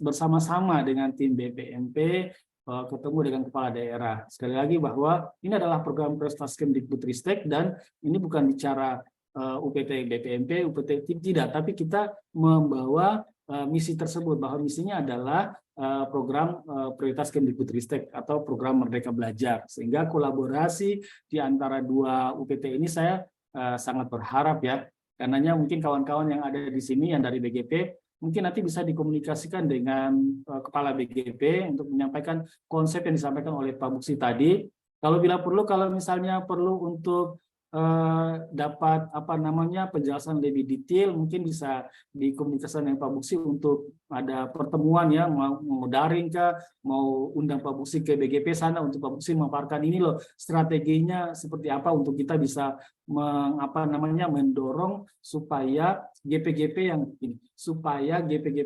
bersama-sama dengan tim BPMP, ketemu dengan kepala daerah. Sekali lagi bahwa ini adalah program prestasi Kemdikbudristek dan ini bukan bicara UPT BPMP, UPT tidak, tapi kita membawa misi tersebut, bahwa misinya adalah program prioritas Kemdikbudristek atau program Merdeka Belajar. Sehingga kolaborasi di antara dua UPT ini saya sangat berharap ya, karenanya mungkin kawan-kawan yang ada di sini yang dari BGP mungkin nanti bisa dikomunikasikan dengan kepala BGP untuk menyampaikan konsep yang disampaikan oleh Pak Buksi tadi. Kalau bila perlu, kalau misalnya perlu untuk dapat penjelasan lebih detail, mungkin bisa dikomunikasikan dengan Pak Buksi untuk ada pertemuan ya, mau daring kah, mau undang Pak Buksi ke BGP sana untuk Pak Buksi memaparkan ini loh strateginya seperti apa untuk kita bisa mendorong supaya GP-GP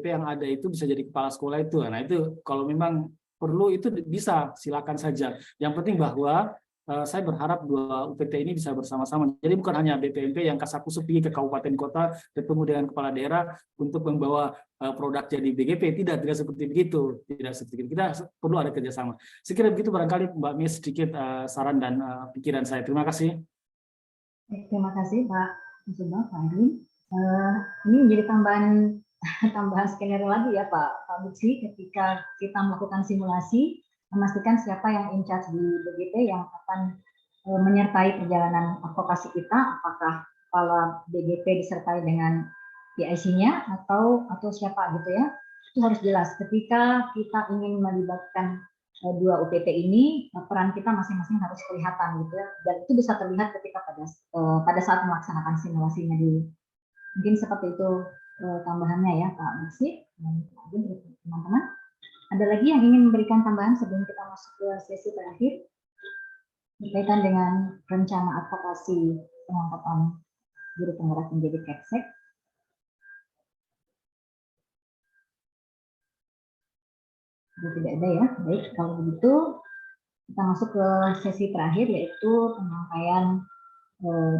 yang ada itu bisa jadi kepala sekolah itu. Nah itu kalau memang perlu itu bisa, silakan saja. Yang penting bahwa saya berharap dua UPT ini bisa bersama-sama. Jadi bukan hanya BPMP yang kasakusuk pergi ke kabupaten kota bertemu dengan kepala daerah untuk membawa produk jadi BGP, tidak seperti begitu, Kita perlu ada kerjasama. Sekiranya begitu barangkali Mbak Mies sedikit saran dan pikiran saya. Terima kasih. Terima kasih Pak Musubah, Pak Erwin. Ini menjadi tambahan skenario lagi ya Pak Buksi, ketika kita melakukan simulasi, memastikan siapa yang in charge di BGP yang akan menyertai perjalanan advokasi kita, apakah kepala BGP disertai dengan PIC-nya atau siapa gitu ya. Itu harus jelas. Ketika kita ingin melibatkan dua UPT ini, peran kita masing-masing harus kelihatan gitu ya. Dan itu bisa terlihat ketika pada saat melaksanakan simulasinya dulu. Mungkin seperti itu tambahannya ya Pak Buksi dan teman-teman. Ada lagi yang ingin memberikan tambahan sebelum kita masuk ke sesi terakhir berkaitan dengan rencana advokasi pengangkatan guru penggerak menjadi Kepsek? Tidak ada ya. Baik, kalau begitu kita masuk ke sesi terakhir, yaitu penyampaian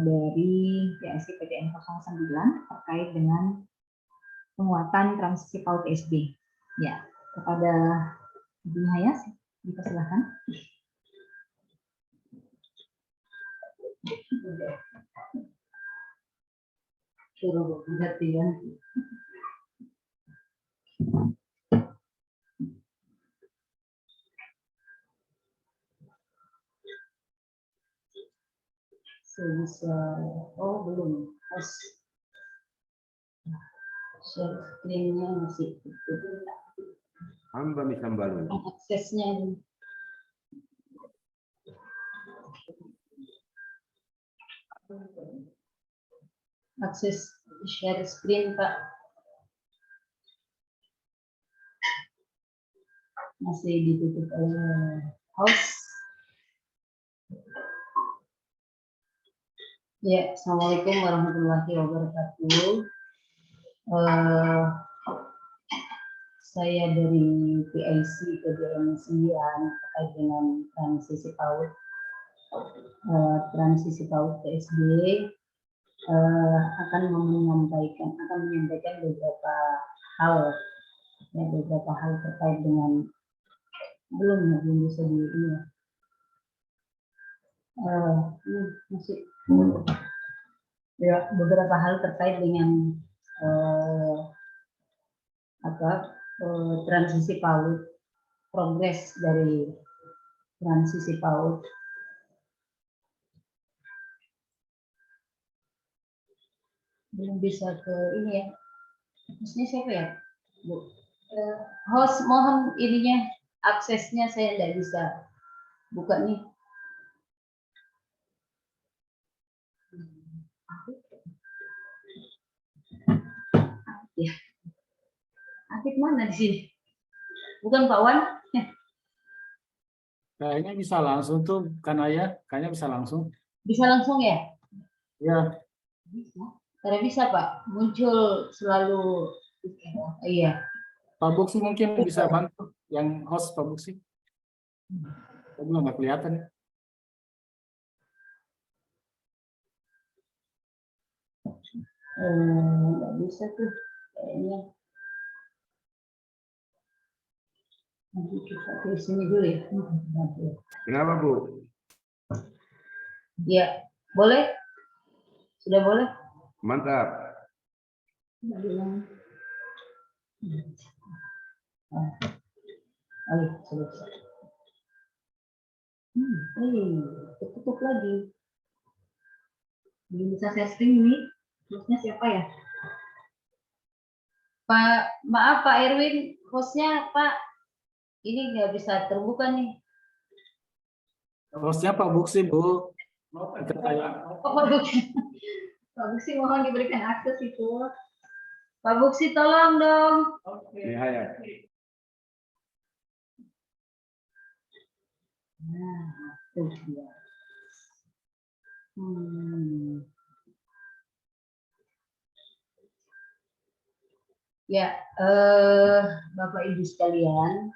dari PIC PDN 09 terkait dengan penguatan transisi PAUD SD. Ya, kepada Ibu Hayas, dipersilakan. Suruh gantian. Belum. Share screen-nya masih Hamba bisa balun. aksesnya akses share screen Pak masih ditutup oleh host. Ya, Assalamualaikum warahmatullahi wabarakatuh. Saya dari PIC PDN 9 terkait dengan transisi PAUD PSD akan menyampaikan beberapa hal terkait dengan belum bisa ini ya beberapa hal terkait dengan transisi PAUD, progres dari transisi PAUD. Belum bisa ke ini ya. Hostnya siapa ya, Bu? Host, mohon ininya, aksesnya saya tidak bisa buka nih. Ya. Aktif mana di sini? Bukan Pak Wan? Kayaknya bisa langsung tuh, kan Ayah? Kayaknya bisa langsung. Bisa langsung ya? Ya, Tidak bisa Pak, muncul selalu. Iya. Pak Buksi mungkin bisa bantu yang host Pak Buksi. Tapi nggak kelihatan. Nggak bisa tuh kayaknya. Nanti kita ke sini dulu ya. Kenapa, Bu? Ya, boleh? Sudah boleh? Mantap. Ayo, selesai. Tutup lagi. Belum bisa saya stream ini. Hostnya siapa ya? Pak, maaf Pak Erwin, hostnya Pak, ini nggak bisa terbuka nih. Hostnya Pak Buksi, Bu. Oh, Pak Buksi. Pak Buksi mohon diberikan akses itu. Pak Buksi tolong dong. Nihayat. Nah, itu dia. Ya, Bapak Ibu sekalian,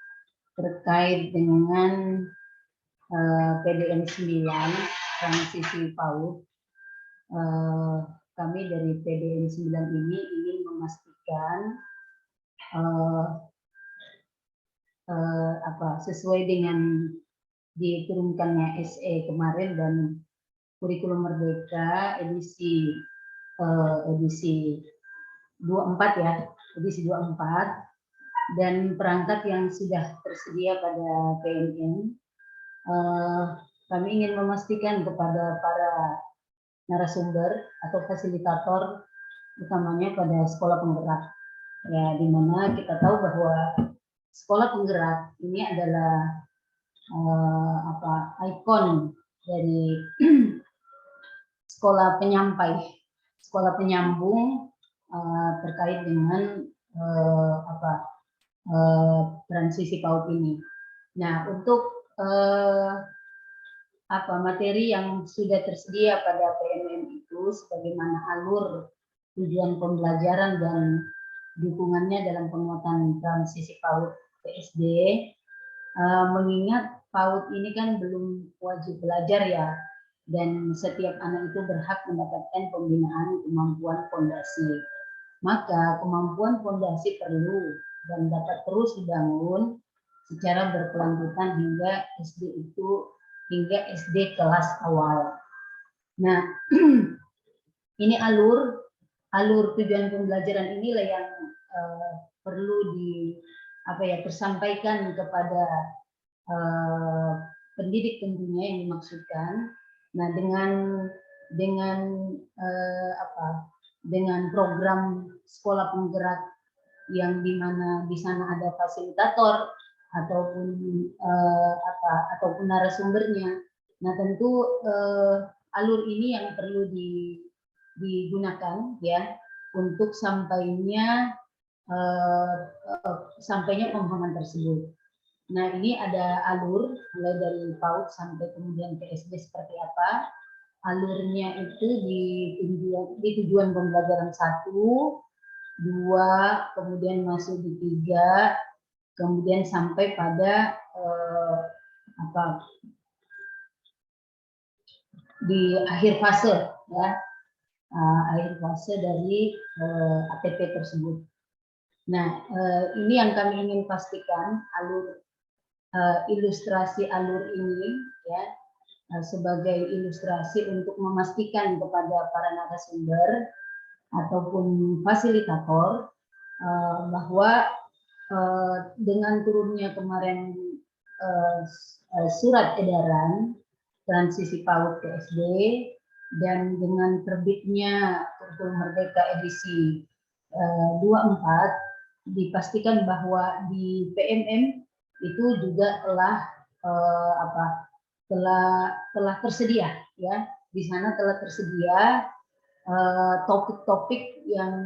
terkait dengan PDN 9 transisi PAUD, kami dari PDN 9 ini ingin memastikan sesuai dengan diturunkannya SE kemarin dan kurikulum Merdeka edisi 24 ya, edisi 24, dan perangkat yang sudah tersedia pada PNM, kami ingin memastikan kepada para narasumber atau fasilitator, utamanya pada sekolah penggerak, ya, di mana kita tahu bahwa sekolah penggerak ini adalah ikon dari sekolah penyampai, sekolah penyambung terkait dengan transisi PAUD ini. Nah, untuk materi yang sudah tersedia pada PNM itu, sebagaimana alur tujuan pembelajaran dan dukungannya dalam penguatan transisi PAUD ke SD, mengingat PAUD ini kan belum wajib belajar ya, dan setiap anak itu berhak mendapatkan pembinaan kemampuan fondasi. Maka kemampuan fondasi perlu dan dapat terus dibangun secara berkelanjutan hingga SD kelas awal. Nah, ini alur tujuan pembelajaran inilah yang perlu tersampaikan kepada pendidik tentunya yang dimaksudkan. Nah, dengan program sekolah penggerak yang dimana di sana ada fasilitator ataupun narasumbernya. Nah, tentu alur ini yang perlu digunakan ya untuk sampainya pemahaman tersebut. Nah, ini ada alur mulai dari PAUD sampai kemudian ke SD seperti apa. Alurnya itu di tujuan pembelajaran 1, 2, kemudian masuk di 3, kemudian sampai pada di akhir fase ya, akhir fase dari ATP tersebut. Nah, ini yang kami ingin pastikan, ilustrasi alur ini ya, sebagai ilustrasi untuk memastikan kepada para narasumber ataupun fasilitator bahwa dengan turunnya kemarin surat edaran transisi PAUD ke SD dan dengan terbitnya kurikulum Merdeka edisi 24, dipastikan bahwa di PNM itu juga telah tersedia ya, di sana telah tersedia topik-topik yang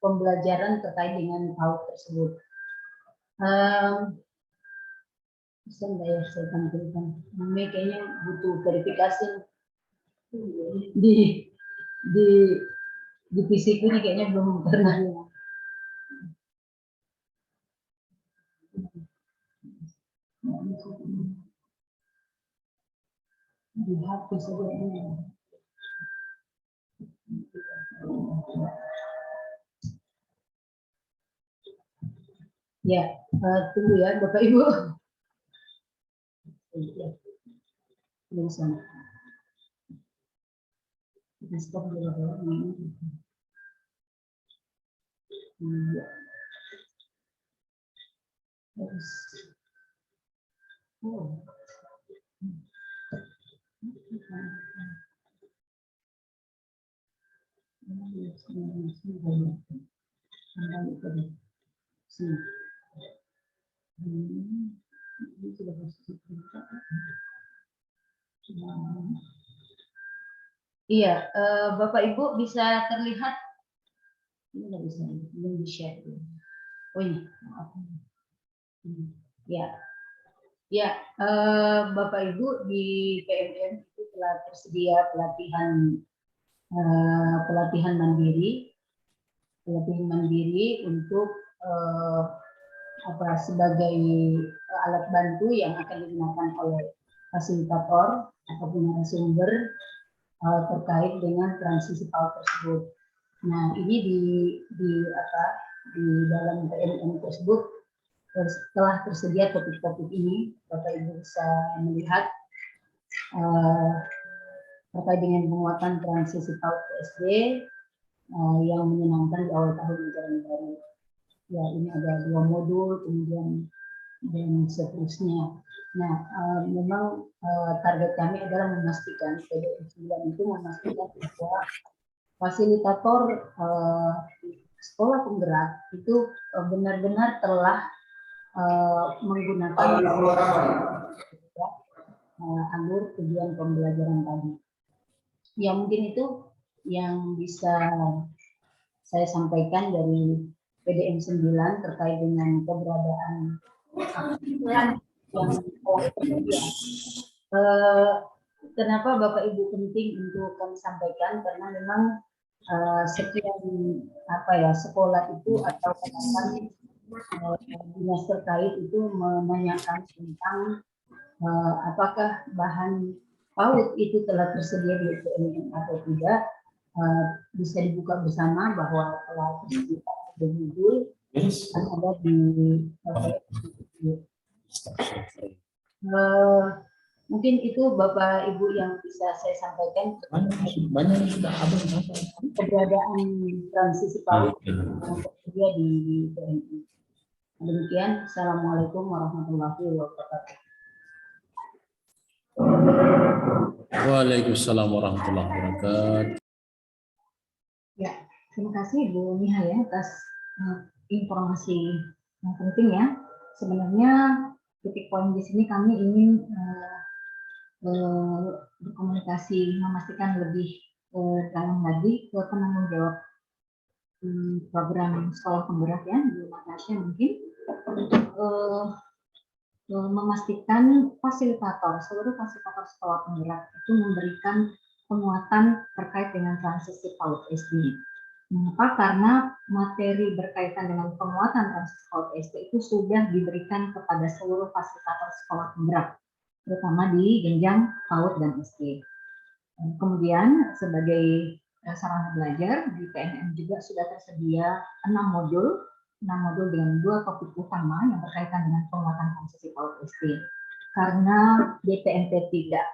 pembelajaran terkait dengan PAUD tersebut. Bisa nggak ya saya tampilkan? Ini kayaknya butuh verifikasi di di PC-ku ini kayaknya belum pernah. Di HP saja ini. Ya, tunggu ya Bapak Ibu. Belum sama. Kita stop dulu ya. Terus. Oh. Iya, Bapak Ibu bisa terlihat. Ini nggak bisa, belum di share. Oh ini, maaf. Ya, ya, Bapak Ibu di PMM itu telah tersedia pelatihan mandiri untuk sebagai alat bantu yang akan digunakan oleh fasilitator ataupun narasumber terkait dengan transisi PAUD tersebut. Nah, ini di dalam PMM tersebut telah tersedia topik-topik ini. Bapak Ibu bisa melihat terkait dengan penguatan transisi PAUD ke SD yang menyenangkan di awal tahun ajaran baru. Ya, ini ada 2 modul, kemudian dan seterusnya. Nah, memang target kami adalah memastikan PDM 9 itu memastikan bahwa fasilitator sekolah penggerak itu benar-benar telah menggunakan alur tujuan pembelajaran tadi. Ya, mungkin itu yang bisa saya sampaikan dari PDM 9 terkait dengan keberadaan yang tersedia. Kenapa Bapak Ibu penting untuk kami sampaikan, karena memang sekian sekolah itu atau dinas terkait itu menanyakan tentang apakah bahan PAUD itu telah tersedia di PMM atau tidak. Bisa dibuka bersama bahwa telah tersedia modul ada di mungkin itu Bapak Ibu yang bisa saya sampaikan. Banyak sudah ada keberadaan transisi PAUD yang tersedia di PMI. Demikian, Assalamualaikum warahmatullahi wabarakatuh. Waalaikumsalam warahmatullahi wabarakatuh. Ya, terima kasih Bu Nia ya atas informasi yang penting ya. Sebenarnya titik poin di sini kami ingin berkomunikasi, memastikan lebih dalam lagi ke penanggung jawab program sekolah penggerak ya, Bu Natasha mungkin untuk memastikan seluruh fasilitator sekolah penggerak itu memberikan penguatan terkait dengan transisi PAUD SD. Mengapa? Karena materi berkaitan dengan penguatan transisi PAUD SD itu sudah diberikan kepada seluruh fasilitator sekolah penggerak, terutama di jenjang PAUD dan SD. Kemudian sebagai sarana belajar di PNM juga sudah tersedia 6 modul dengan 2 topik utama yang berkaitan dengan penguatan transisi PAUD SD. Karena DPMP tidak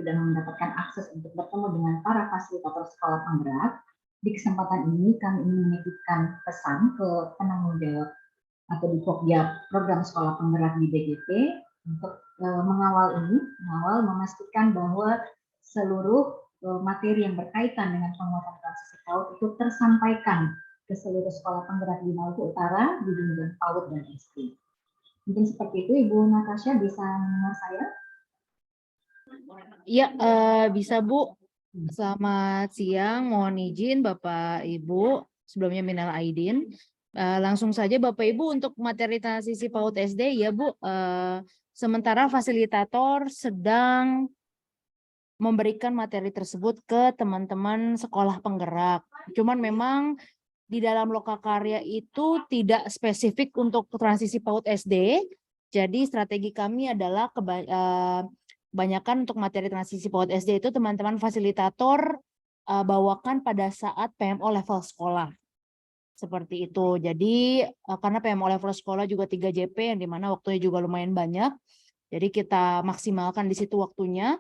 mendapatkan akses untuk bertemu dengan para fasilitator sekolah penggerak, di kesempatan ini kami ingin menitipkan pesan ke penanggung jawab atau di Pokja program sekolah penggerak di BGP untuk mengawal memastikan bahwa seluruh materi yang berkaitan dengan penguatan transisi PAUD itu tersampaikan ke seluruh sekolah penggerak di Maluku Utara di jenjang PAUD dan SD. Mungkin seperti itu, Ibu Natasha bisa mendengar saya? Iya, bisa Bu. Selamat siang, mohon izin Bapak Ibu, sebelumnya minal aidin. Langsung saja Bapak Ibu untuk materi transisi PAUD SD ya Bu. Sementara fasilitator sedang memberikan materi tersebut ke teman-teman sekolah penggerak. Cuman memang di dalam lokakarya itu tidak spesifik untuk transisi PAUD SD. Jadi strategi kami adalah kebanyakan untuk materi transisi PAUD SD itu teman-teman fasilitator bawakan pada saat PMO level sekolah. Seperti itu. Jadi karena PMO level sekolah juga 3 JP yang dimana waktunya juga lumayan banyak. Jadi kita maksimalkan di situ waktunya.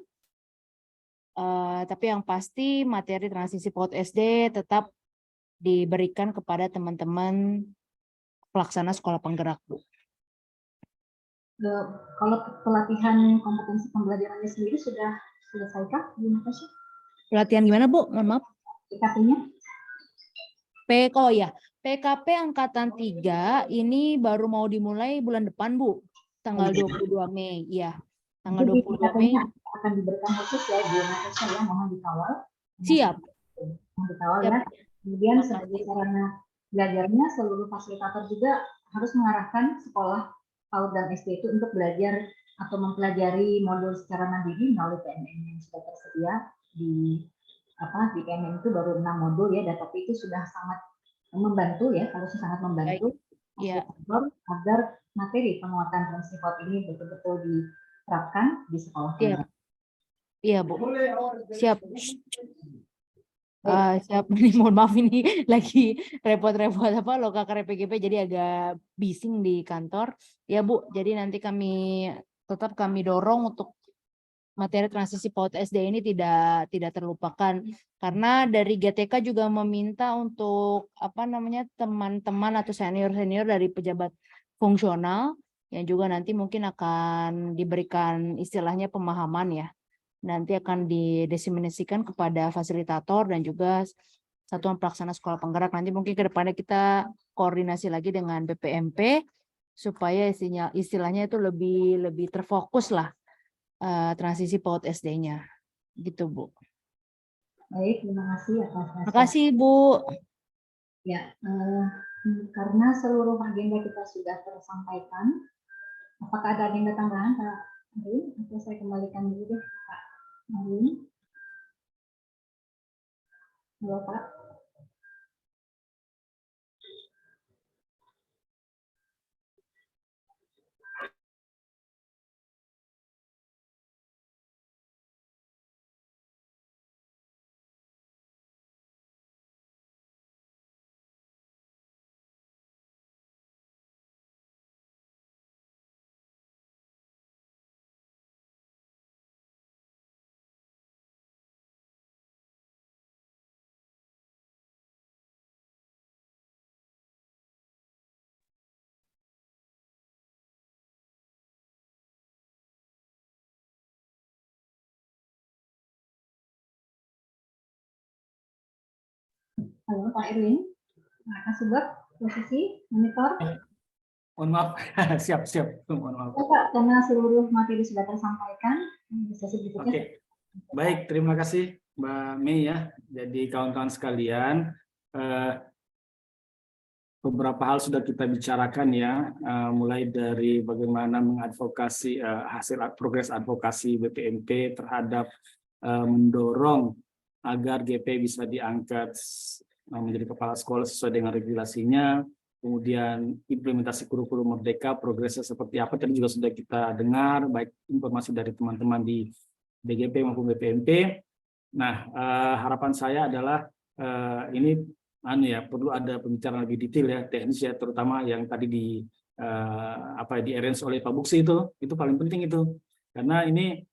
Tapi yang pasti materi transisi PAUD SD tetap diberikan kepada teman-teman pelaksana sekolah penggerak, Bu. Kalau pelatihan kompetensi pembelajarannya sendiri sudah selesaikah, Bu Natasha? Pelatihan gimana, Bu? Mohon maaf. PKP-nya? PKP Angkatan 3 ini baru mau dimulai bulan depan, Bu. Tanggal 22 Mei. Iya. Tanggal 22 Mei. Akan diberikan khusus ya, Bu Natasha, ya, mohon dikawal. Siap. Mohon dikawal ya. Kemudian sebagai sarana belajarnya, seluruh fasilitator juga harus mengarahkan sekolah PAUD dan SD itu untuk belajar atau mempelajari modul secara mandiri melalui PMM yang sudah tersedia di PMM itu baru 6 modul ya, dan tapi itu sudah sangat membantu ya, harusnya sangat membantu agar materi penguatan transisi PAUD ini betul-betul diterapkan di sekolah. Iya, Bu. Siap. Siap. Mohon maaf ini lagi repot-repot lokakarya PGP jadi agak bising di kantor. Ya, Bu. Jadi nanti tetap kami dorong untuk materi transisi PAUD SD ini tidak terlupakan, karena dari GTK juga meminta untuk teman-teman atau senior-senior dari pejabat fungsional yang juga nanti mungkin akan diberikan istilahnya pemahaman ya. Nanti akan didiseminasikan kepada fasilitator dan juga satuan pelaksana sekolah penggerak. Nanti mungkin ke depannya kita koordinasi lagi dengan BPMP supaya istilahnya itu lebih terfokus lah transisi PAUD SD-nya. Gitu, Bu. Baik, terima kasih atas. Terima kasih, Bu. Ya, karena seluruh agenda kita sudah tersampaikan, apakah ada agenda tambahan, Pak Arwin? Atau saya kembalikan dulu deh, Pak Arwin. Halo, Pak. Halo, Pak Erwin. Nah, Kasubag, posisi monitor. Mohon maaf, siap. Mohon maaf. Ya, Pak, karena seluruh materi sudah tersampaikan, sesi berikutnya. Oke. Baik, terima kasih Mbak Mei ya. Jadi kawan-kawan sekalian, beberapa hal sudah kita bicarakan ya, mulai dari bagaimana mengadvokasi hasil progres advokasi BPMP terhadap mendorong agar GP bisa diangkat menjadi kepala sekolah sesuai dengan regulasinya, kemudian implementasi kurikulum merdeka, progresnya seperti apa, tadi juga sudah kita dengar, baik informasi dari teman-teman di BGP maupun BPMP. Nah, harapan saya adalah ini perlu ada pembicaraan lebih detail ya, teknis ya, terutama yang tadi di-arrange oleh Pak Buksi itu paling penting itu, karena ini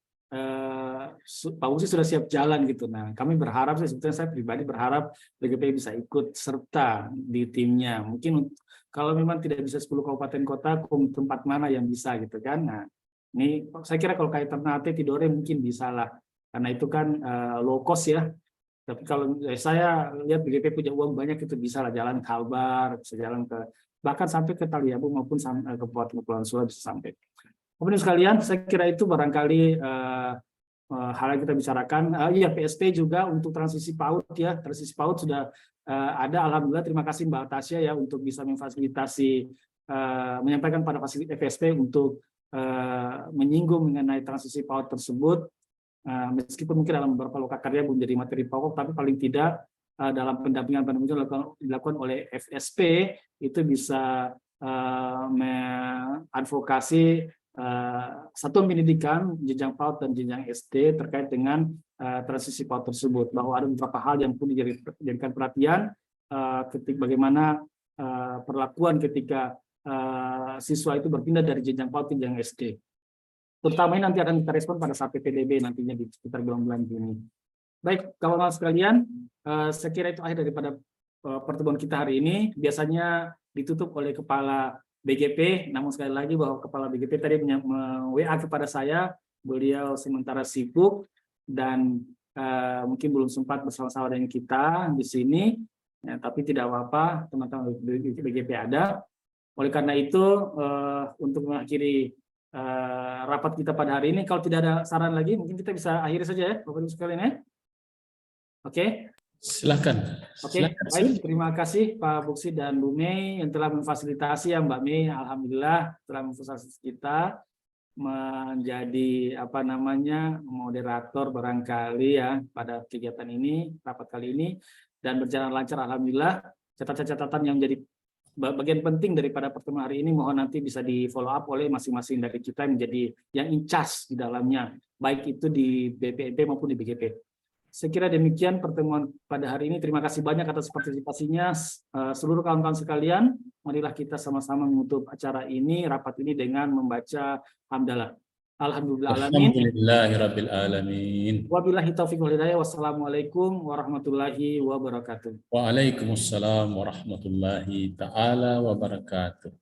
Pak Buksi sudah siap jalan gitu. Nah, kami berharap, sebetulnya saya pribadi berharap BGP bisa ikut serta di timnya. Mungkin kalau memang tidak bisa 10 kabupaten kota, tempat mana yang bisa gitu kan. Nah, ini saya kira kalau kayak Ternate, Tidore mungkin bisa lah, karena itu kan low cost ya. Tapi kalau saya lihat BGP punya uang banyak, itu bisa lah jalan ke Kalbar, bisa jalan ke bahkan sampai ke Taliabu maupun ke Kepulauan Sula bisa sampai. Kemudian sekalian, saya kira itu barangkali hal yang kita bicarakan. PSP juga untuk transisi PAUD ya, transisi PAUD sudah ada. Alhamdulillah, terima kasih Mbak Tasya ya untuk bisa memfasilitasi, menyampaikan pada fasilitas FSP untuk menyinggung mengenai transisi PAUD tersebut. meskipun mungkin dalam beberapa lokakarya belum jadi materi pokok, tapi paling tidak dalam pendampingan dilakukan oleh FSP itu bisa mengadvokasi satuan pendidikan jenjang PAUD dan jenjang SD terkait dengan transisi PAUD tersebut, bahwa ada beberapa hal yang perlu dijadikan perhatian ketika bagaimana perlakuan ketika siswa itu berpindah dari jenjang PAUD ke jenjang SD. Terutama ini nanti akan kita respon pada saat PPDB nantinya di sekitar bulan-bulan Juni. Baik, kawan-kawan sekalian, saya kira itu akhir daripada pertemuan kita hari ini. Biasanya ditutup oleh Kepala BGP, namun sekali lagi bahwa Kepala BGP tadi WA kepada saya, beliau sementara sibuk dan mungkin belum sempat bersama-sama dengan kita di sini, ya, tapi tidak apa-apa, teman-teman BGP ada. Oleh karena itu, untuk mengakhiri rapat kita pada hari ini, kalau tidak ada saran lagi, mungkin kita bisa akhiri saja ya, Bapak Ibu sekalian ya. Oke. Silakan. Oke, baik. Terima kasih Pak Buksi dan Bu Mei yang telah memfasilitasi ya Mbak Mei. Alhamdulillah telah memfasilitasi kita menjadi moderator barangkali ya pada kegiatan ini, rapat kali ini, dan berjalan lancar alhamdulillah. Catatan-catatan yang menjadi bagian penting daripada pertemuan hari ini mohon nanti bisa di follow up oleh masing-masing dari kita yang menjadi yang in charge di dalamnya, baik itu di BPNP maupun di BGP. Saya kira demikian pertemuan pada hari ini. Terima kasih banyak atas partisipasinya seluruh kawan-kawan sekalian. Marilah kita sama-sama menutup acara ini, rapat ini dengan membaca hamdalah. Alhamdulillahirabbil alamin. Wabillahi taufiq wal hidayah. Wassalamualaikum warahmatullahi wabarakatuh. Waalaikumsalam warahmatullahi taala wabarakatuh.